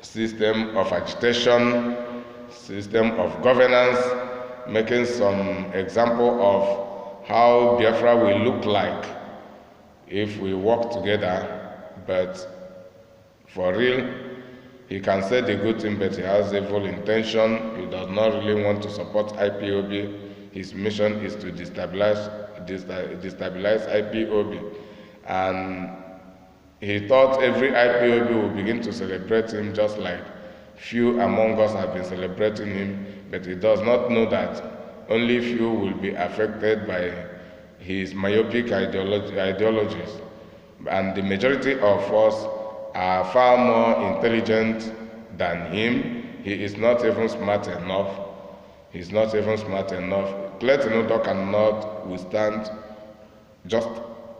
system of agitation, system of governance, making some example of how Biafra will look like if we work together. But for real, he can say the good thing, but he has evil intention. He does not really want to support IPOB. His mission is to destabilize IPOB. And he thought every IPOB would begin to celebrate him, just like few among us have been celebrating him. But he does not know that only few will be affected by his myopic ideologies. And the majority of us are far more intelligent than him. He is not even smart enough. He's not even smart enough. Clayton Udoh cannot withstand just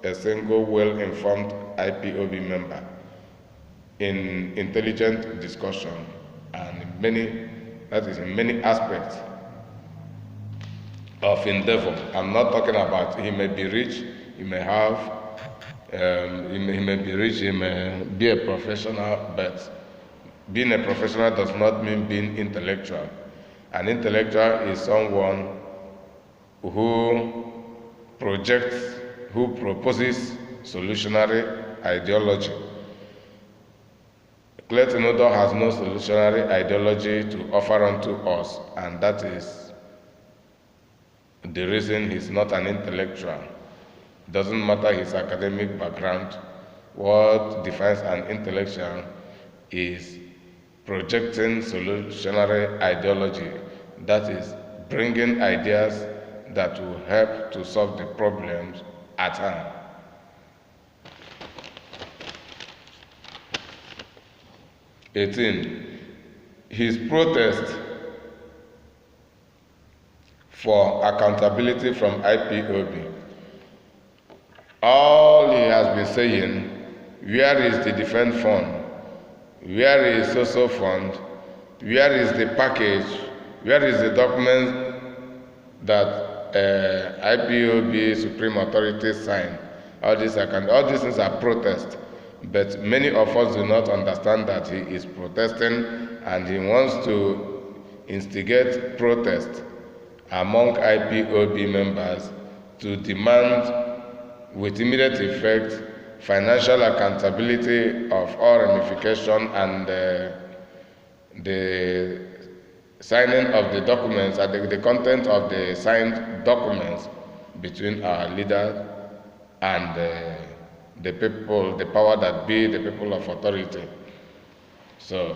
a single well-informed IPOB member in intelligent discussion, and that is in many aspects of endeavor. I'm not talking about he may be rich, he may have, he may be rich, he may be a professional, but being a professional does not mean being intellectual. An intellectual is someone who proposes solutionary ideology. Clayton Udoh has no solutionary ideology to offer unto us, and that is the reason he's not an intellectual. It doesn't matter his academic background. What defines an intellectual is projecting solutionary ideology, that is bringing ideas that will help to solve the problems at hand. His protest for accountability from IPOB. All he has been saying, where is the defense fund? Where is social fund? Where is the package? Where is the document that IPOB Supreme Authority signed? All these things are protest. But many of us do not understand that he is protesting, and he wants to instigate protest among IPOB members to demand with immediate effect financial accountability of all ramification and the signing of the documents and the content of the signed documents between our leader and the people, the power that be, the people of authority. So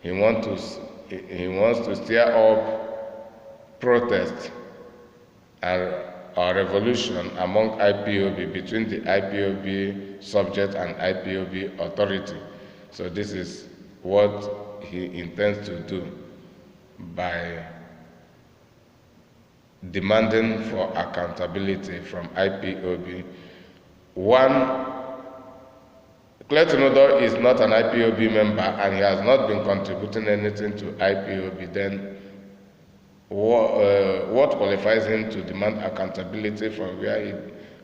he wants to stir up protest and a revolution among IPOB, between the IPOB subject and IPOB authority. So this is what he intends to do by demanding for accountability from IPOB. One, Clayton Udoh is not an IPOB member, and he has not been contributing anything to IPOB. Then what qualifies him to demand accountability from where he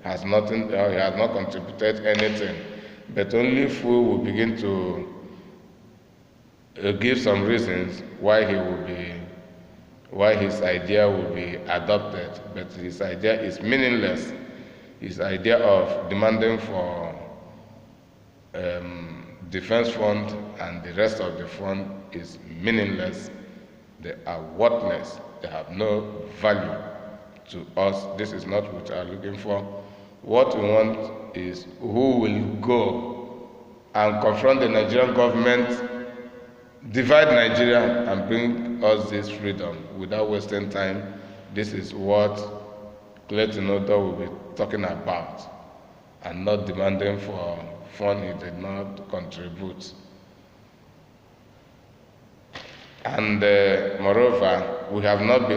has nothing, he has not contributed anything? But only fool will begin to give some reasons why his idea will be adopted. But his idea is meaningless. His idea of demanding for defense fund and the rest of the fund is meaningless. They are worthless. They have no value to us. This is not what we are looking for. What we want is who will go and confront the Nigerian government divide Nigeria and bring us this freedom without wasting time. This is what Clayton Udoh will be talking about, and not demanding for fund he did not contribute. And moreover, we have not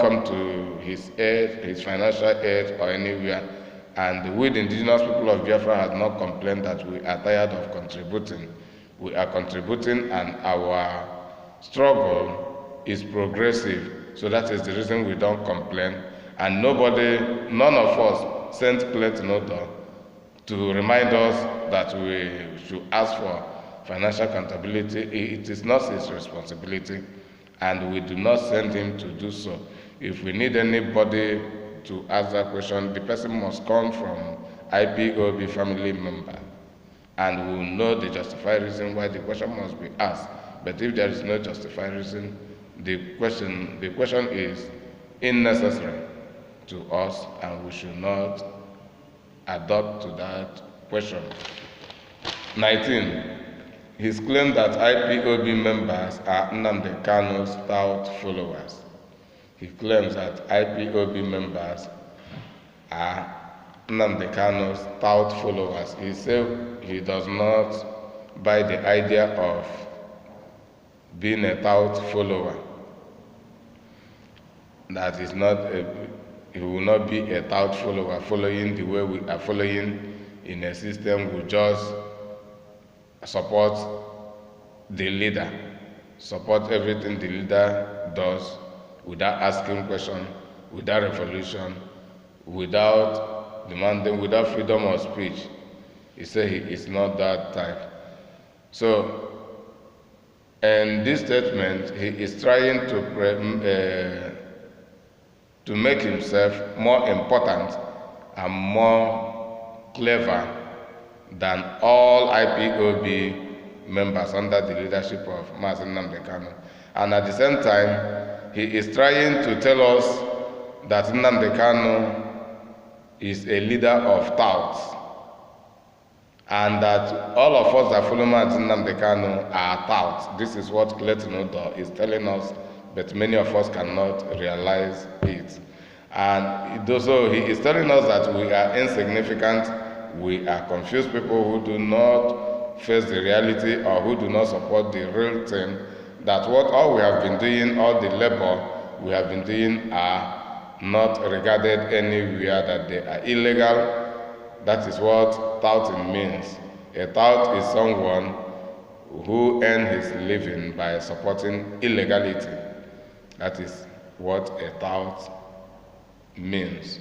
come to his aid, his financial aid or anywhere. And we, the indigenous people of Biafra, have not complained that we are tired of contributing. We are contributing, and our struggle is progressive. So that is the reason we don't complain. And none of us sent Clayton Udoh to remind us that we should ask for financial accountability. It is not his responsibility, and we do not send him to do so. If we need anybody to ask that question, the person must come from IPOB family member, and we will know the justified reason why the question must be asked. But if there is no justified reason, the question is unnecessary to us, and we should not adopt to that question. 19. His claim that IPOB members are Nnamdi Kanu's stout followers. He claims that IPOB members are Nnamdi Kanu's stout followers. He said he does not buy the idea of being a stout follower. That is not he will not be a stout follower, following the way we are following in a system. We just support the leader, support everything the leader does without asking questions, without revolution, without demanding, without freedom of speech. He said he is not that type. So, in this statement, he is trying to make himself more important and more clever than all IPOB members under the leadership of Mazi Nnamdi Kanu. And at the same time, he is trying to tell us that Nnamdi Kanu is a leader of touts, and that all of us that follow Mazi Nnamdi Kanu are touts. This is what Clayton Udoh is telling us, but many of us cannot realize it. And also, he is telling us that we are insignificant. We are confused people who do not face the reality or who do not support the real thing, that all we have been doing, all the labor we have been doing are not regarded anywhere, that they are illegal. That is what touting means. A tout is someone who earns his living by supporting illegality. That is what a tout means.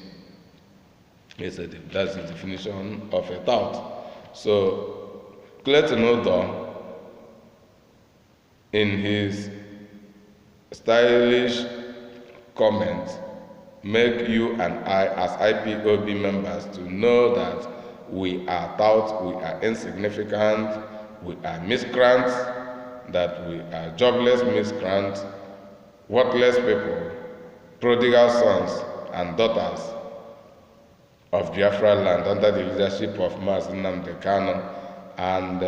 That's the definition of a tout. So Clayton Udoh, in his stylish comment, make you and I as IPOB members to know that we are touts, we are insignificant, we are miscreants, that we are jobless miscreants, worthless people, prodigal sons and daughters of Biafra land under the leadership of Mazi Nnamdi Kanu. And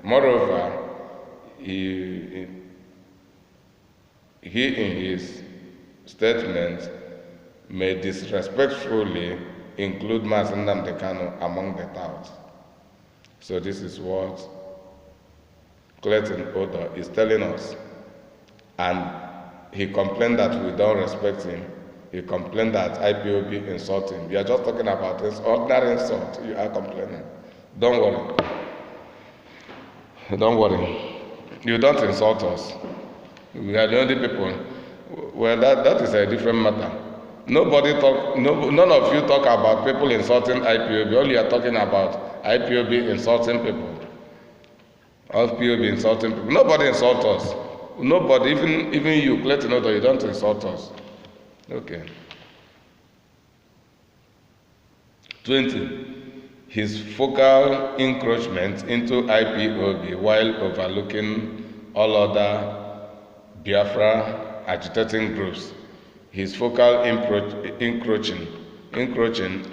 moreover, he in his statement may disrespectfully include Mazi Nnamdi Kanu among the touts. So this is what Clayton Udoh is telling us. And he complained that we don't respect him. He complained that IPOB insult him. We are just talking about this ordinary insult. You are complaining. Don't worry. Don't worry. You don't insult us. We are the only people. Well, that is a different matter. None of you talk about people insulting IPOB. All you are talking about IPOB insulting people. IPOB insulting people. Nobody insults us. Nobody, even you, Clayton Udoh, you don't insult us. Okay. 20. His focal encroachment into IPOB while overlooking all other Biafra agitating groups. His focal encroaching.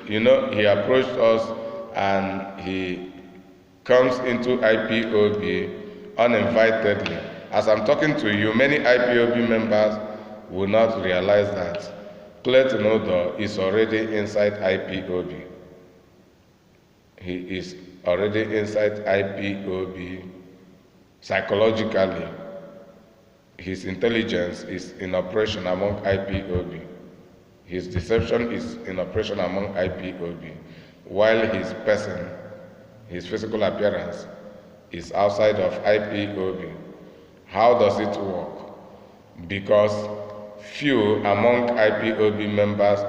You know, he approached us and he comes into IPOB uninvitedly. As I'm talking to you, many IPOB members will not realize that Clayton Udoh is already inside IPOB. He is already inside IPOB psychologically. His intelligence is in operation among IPOB. His deception is in operation among IPOB, while his person, his physical appearance, is outside of IPOB. How does it work? Because few among IPOB members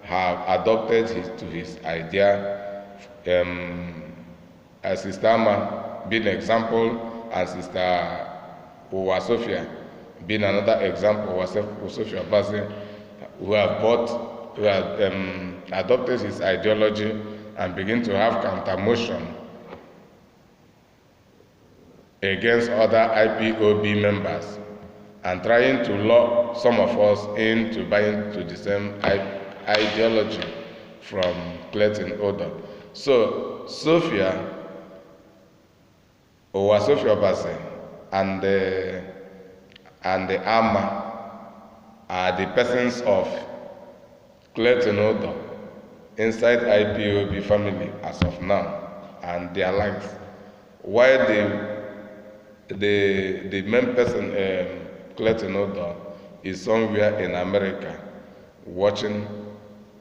have adopted his idea, as Sister Ama being an example, and Sister Uwa Sophia being another example, Uwa Sophia Basi, who have adopted his ideology and begin to have counter motion against other IPOB members and trying to lure some of us into buying to the same ideology from Clayton Udoh. So Sophia, Uwa Sophia Basi, and the Ama are the persons of Clayton Udoh inside IPOB family as of now, and their lives. While the main person, Clayton Udoh, is somewhere in America watching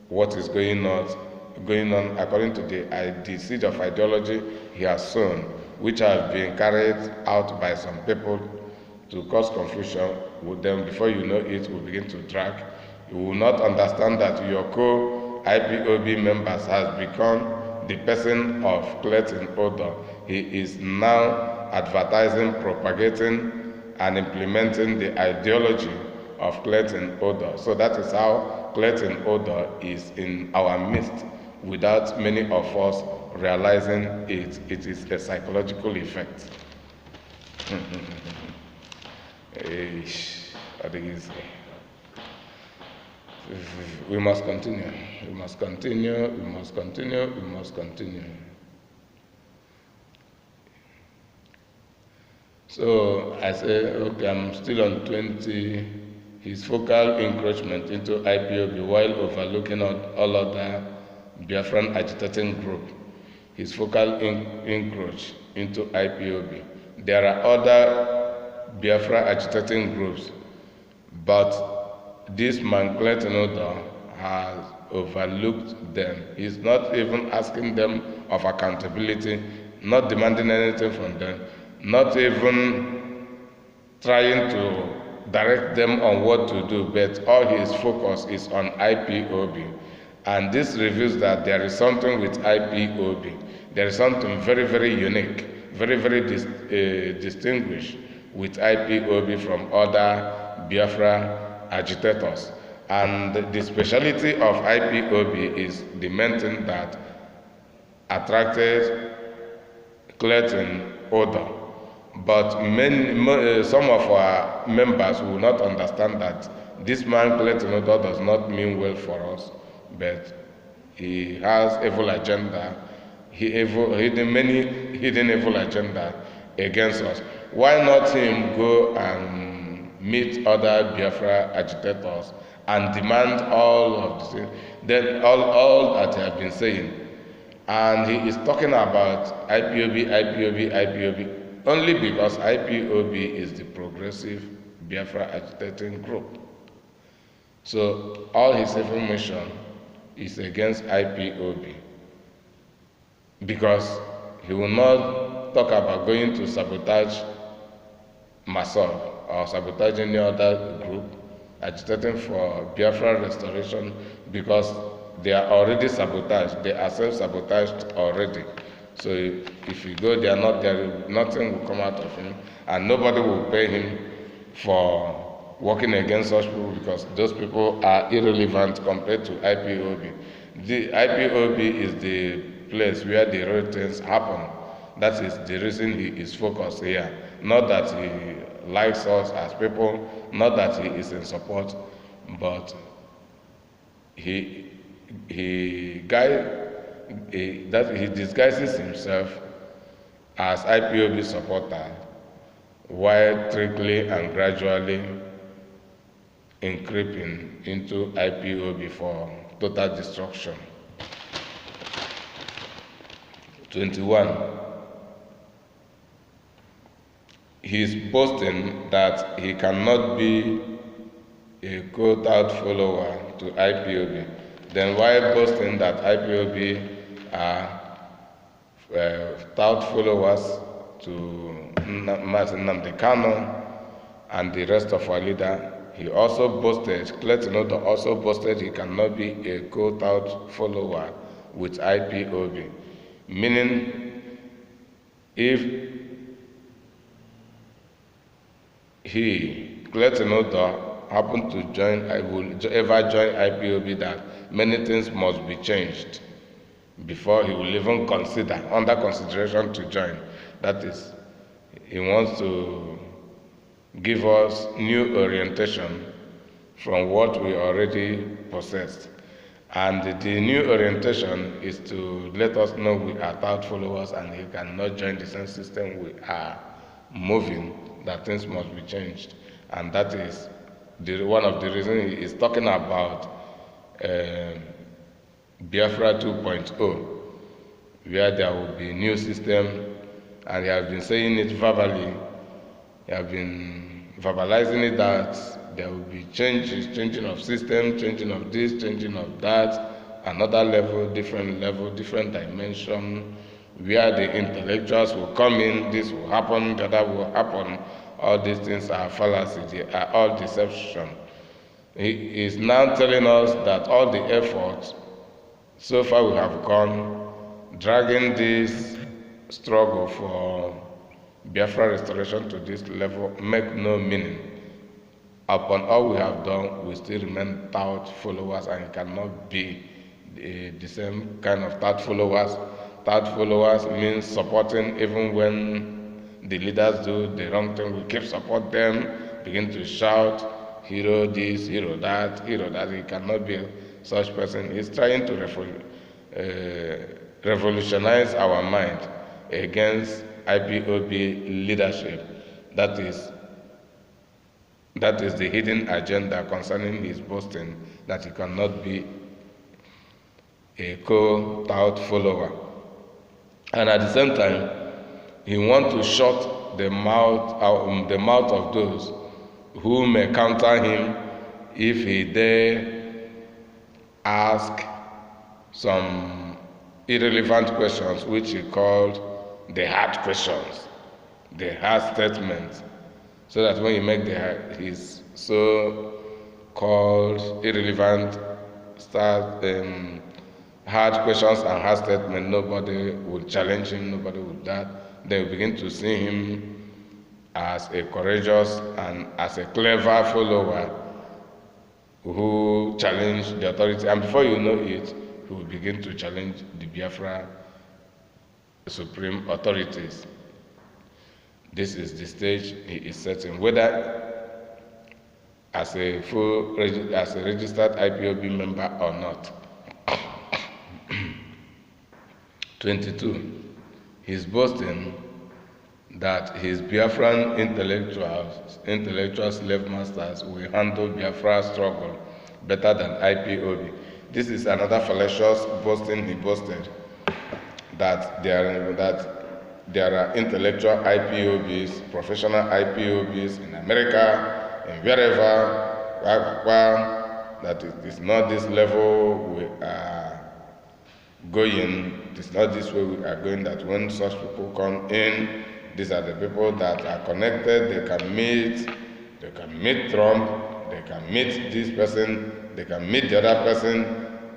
what is going on according to the seed of ideology he has sown, which have been carried out by some people to cause confusion with them. Before you know it, will begin to drag. You will not understand that your co-IPOB members has become the person of Clayton Udoh. He is now advertising, propagating, and implementing the ideology of Clayton Udoh. So that is how Clayton Udoh is in our midst without many of us realizing it. It is a psychological effect. We must continue. We must continue. We must continue. We must continue. So I say, okay, I'm still on 20. His focal encroachment into IPOB while overlooking all other Biafran agitating group. His focal encroach into IPOB. There are other Biafra agitating groups, but this man Clayton Udoh has overlooked them. He's not even asking them of accountability, not demanding anything from them, not even trying to direct them on what to do, but all his focus is on IPOB. And this reveals that there is something with IPOB. There is something very, very unique, very, very distinguished with IPOB from other Biafra agitators. And the speciality of IPOB is the main thing that attracted Clayton Udoh. But some of our members will not understand that this man Clayton Udoh does not mean well for us, but he has evil agenda. Many hidden evil agenda against us. Why not him go and meet other Biafra agitators and demand all of the things, then all that he has been saying? And he is talking about IPOB, only because IPOB is the progressive Biafra agitating group. So all his information is against IPOB, because he will not talk about going to sabotage myself or sabotage any other group agitating for Biafra restoration, because they are already sabotaged. They are self-sabotaged already. So if you go there, nothing will come out of him, and nobody will pay him for working against such people, because those people are irrelevant compared to IPOB. The IPOB is the place where the real things happen. That is the reason he is focused here. Not that he likes us as people, not that he is in support, but he disguises himself as IPOB supporter while trickling and gradually creeping into IPOB for total destruction. 21. He is boasting that he cannot be a quote-out follower to IPOB. Then while boasting that IPOB are tout followers to Mazi Nnamdi Kanu and the rest of our leader, he also boasted, Clayton Udoh also boasted he cannot be a quote-out follower with IPOB. Meaning, if he, Clayton Udoh, happened to join, ever join IPOB, that many things must be changed before he will even consider, under consideration to join. That is, he wants to give us new orientation from what we already possessed. And the new orientation is to let us know we are tout followers and he cannot join the same system we are moving, that things must be changed. And that is one of the reasons he is talking about Biafra 2.0, where there will be a new system, and he has been saying it verbally. He has been verbalizing it that there will be changes, changing of system, changing of this, changing of that, another level, different dimension, where the intellectuals will come in, this will happen, the other will happen. All these things are fallacies, they are all deception. He is now telling us that all the efforts so far we have gone, dragging this struggle for Biafra restoration to this level, make no meaning. Upon all we have done, we still remain tout followers, and it cannot be the same kind of tout followers. Tout followers means supporting even when the leaders do the wrong thing. We keep support them, begin to shout, hero this, hero that, hero that. He cannot be such person. He's trying to revolutionize our mind against IPOB leadership. That is the hidden agenda concerning his boasting that he cannot be a tout follower. And at the same time, he wants to shut the mouth of those who may counter him if he dare ask some irrelevant questions, which he called the hard questions, the hard statements, so that when you make his so-called irrelevant hard questions and hard statements, nobody will challenge him, nobody will that. They will begin to see him as a courageous and as a clever follower who challenged the authority. And before you know it, he will begin to challenge the Biafra supreme authorities. This is the stage he is setting, whether as a registered IPOB member or not. 22. He's boasting that his Biafran intellectual slave masters will handle Biafra struggle better than IPOB. This is another fallacious boasting he boasted, that there are intellectual IPOBs, professional IPOBs in America, in wherever, that it is not this level we are going, it is not this way we are going, that when such people come in, these are the people that are connected, they can meet Trump, they can meet this person, they can meet the other person,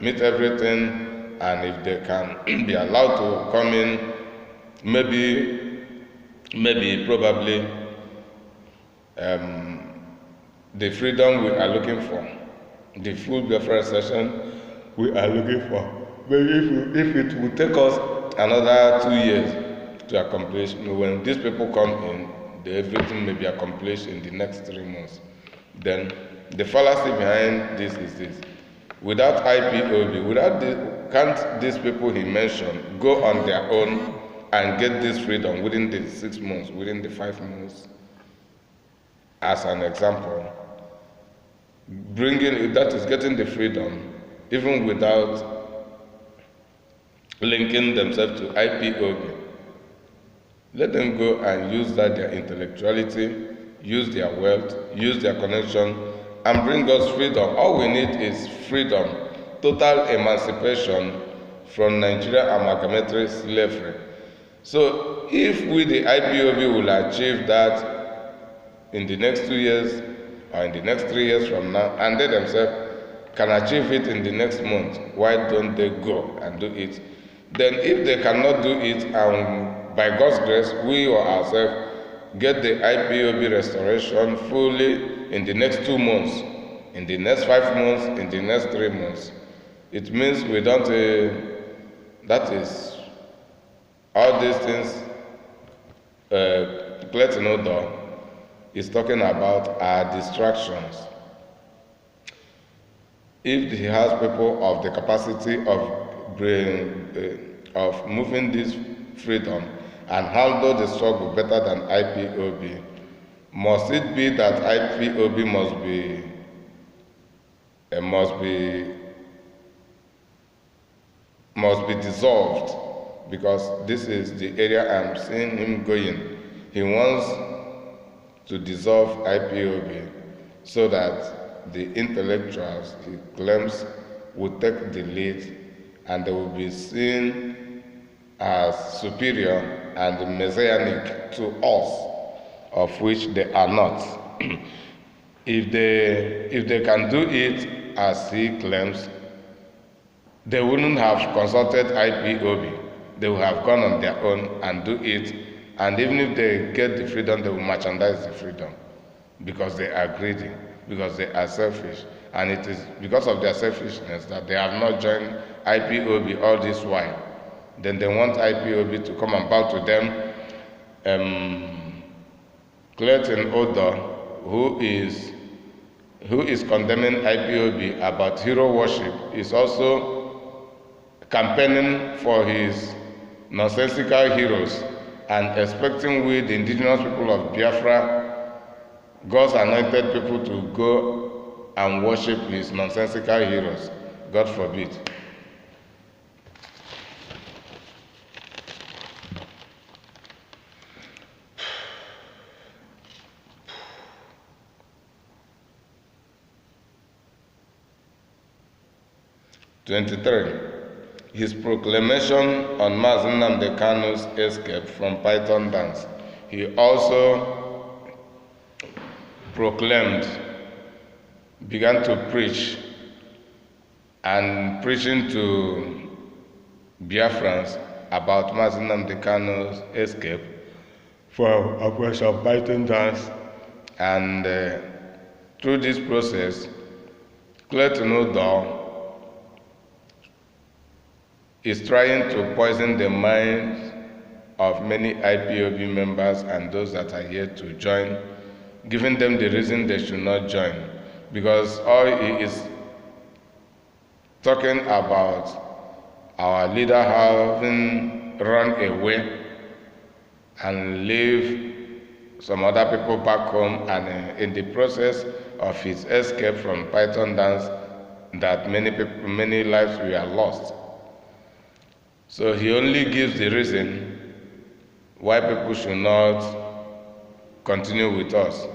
meet everything, and if they can be allowed to come in, probably, the freedom we are looking for, the full Biafra session we are looking for. Maybe if it will take us another 2 years to accomplish, when these people come in, everything may be accomplished in the next 3 months. Then the fallacy behind this is this: without IPOB, can't these people he mentioned go on their own and get this freedom within the 6 months, within the 5 months? as an example, that is getting the freedom even without linking themselves to IPOB. Let them go and use their intellectuality, use their wealth, use their connection, and bring us freedom. All we need is freedom, total emancipation from Nigeria amalgamatory slavery. So if we, the IPOB, will achieve that in the next 2 years or in the next 3 years from now, and they themselves can achieve it in the next month, why don't they go and do it? Then if they cannot do it, and by God's grace, we or ourselves get the IPOB restoration fully in the next 2 months, in the next 5 months, in the next 3 months, it means we don't, that is, all these things Clayton Udoh is talking about are distractions. If he has people of the capacity of moving this freedom and handle the struggle better than IPOB, must it be that IPOB must be dissolved? Because this is the area I'm seeing him going. He wants to dissolve IPOB so that the intellectuals, he claims, will take the lead and they will be seen as superior and messianic to us, of which they are not. If they can do it as he claims, they wouldn't have consulted IPOB. They will have gone on their own and do it. And even if they get the freedom, they will merchandise the freedom because they are greedy, because they are selfish. And it is because of their selfishness that they have not joined IPOB all this while. Then they want IPOB to come and bow to them. Clayton Udoh, who is condemning IPOB about hero worship, is also campaigning for his nonsensical heroes and expecting we, the indigenous people of Biafra, God's anointed people, to go and worship his nonsensical heroes. God forbid. His proclamation on Mazi Nnamdi Kanu's escape from Python dance. He also began to preach, and preaching to Biafrans about Mazi Nnamdi Kanu's escape from Operation Python dance. And through this process, Clayton Udoh is trying to poison the minds of many IPOB members and those that are here to join, giving them the reason they should not join. Because all he is talking about our leader having run away and leave some other people back home, and in the process of his escape from Python dance, that many lives were lost. So he only gives the reason why people should not continue with us.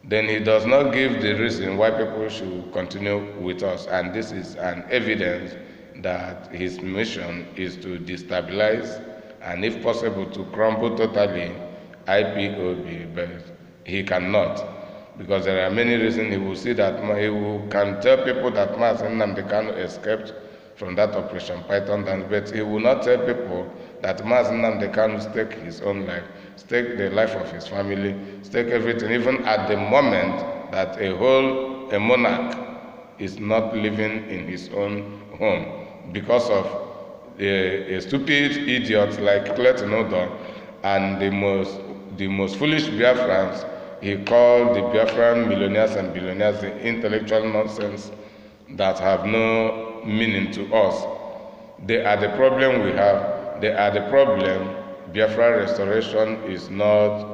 Then he does not give the reason why people should continue with us. And this is an evidence that his mission is to destabilize and, if possible, to crumble totally IPOB. But he cannot, because there are many reasons. He will see that can tell people that Mazi Nnamdi Kanu escaped from that Operation Python dance, but he will not tell people that Mazi Nnamdi Kanu stake his own life, stake the life of his family, stake everything, even at the moment that a monarch is not living in his own home because of a stupid idiot like Clayton Udoh and the most foolish Biafrans. He called the Biafran millionaires and billionaires the intellectual nonsense that have no meaning to us. They are the problem we have. They are the problem. Biafra restoration is not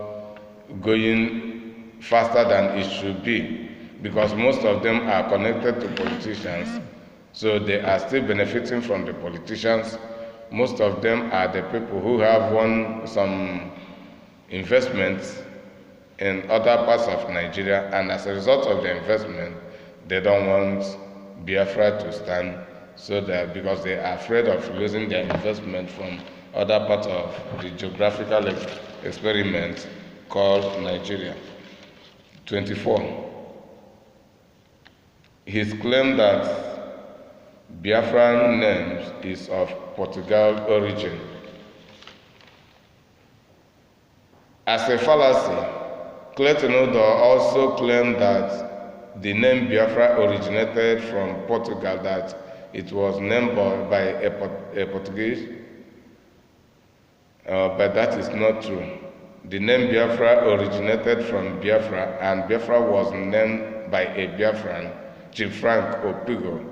going faster than it should be, because most of them are connected to politicians, so they are still benefiting from the politicians. Most of them are the people who have won some investments in other parts of Nigeria, and as a result of the investment, they don't want Biafra to stand, so that because they are afraid of losing their investment from other parts of the geographical experiment called Nigeria. 24. His claim that Biafran name is of Portugal origin. As a fallacy, Clayton Udoh also claimed that the name Biafra originated from Portugal, that it was named by a Portuguese, but that is not true. The name Biafra originated from Biafra, and Biafra was named by a Biafran, Chief Frank Opigo.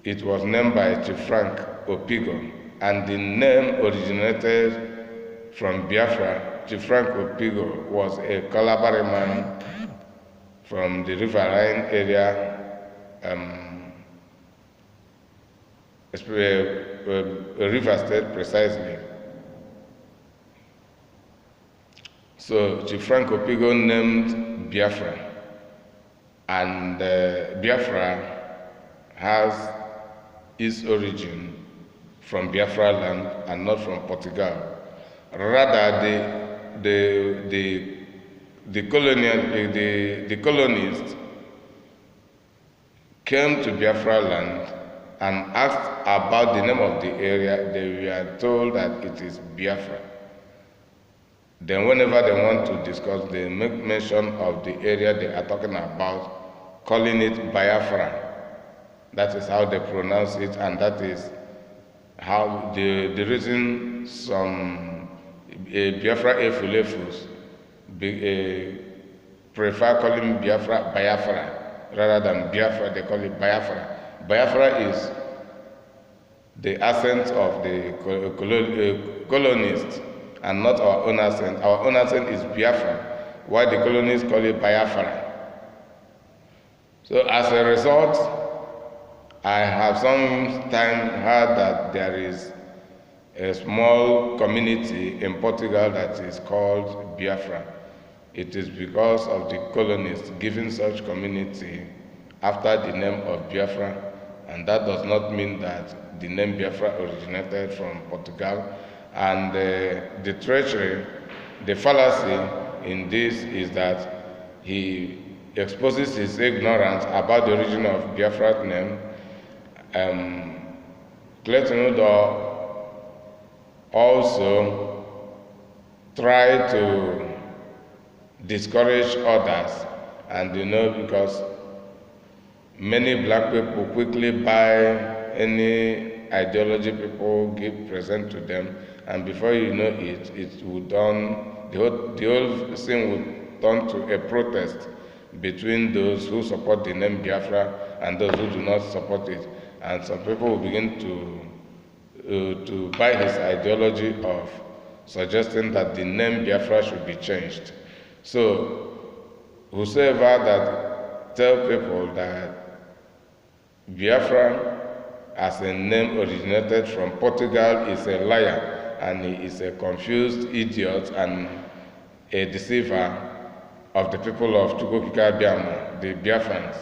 It was named by Chief Frank Opigo, and the name originated from Biafra. Chief Frank Opigo was a Calabari man from the riverine area, River State precisely. So Chief Frank Opigo named Biafra, and Biafra has its origin from Biafra land and not from Portugal. Rather, the colonists came to Biafra land and asked about the name of the area. They were told that it is Biafra. Then whenever they want to discuss, they make mention of the area they are talking about, calling it Biafra. That is how they pronounce it, and that is how the reason some Biafra Efulefus prefer calling Biafra Biafra rather than Biafra. They call it Biafra. Biafra is the accent of the colonists and not our own accent. Our own accent is Biafra, while the colonists call it Biafra. So as a result, I have sometime heard that there is a small community in Portugal that is called Biafra. It is because of the colonists giving such community after the name of Biafra, and that does not mean that the name Biafra originated from Portugal. And the treachery, the fallacy in this is that he exposes his ignorance about the origin of Biafra's name. Clayton Udoh also tried to discourage others, and because many black people quickly buy any ideology people give present to them, and before you know it, the whole thing would turn to a protest between those who support the name Biafra and those who do not support it. And some people will begin to buy his ideology of suggesting that the name Biafra should be changed. So whosoever that tell people that Biafra as a name originated from Portugal is a liar, and he is a confused idiot and a deceiver of the people of Chukwukika Biama, the Biafrans.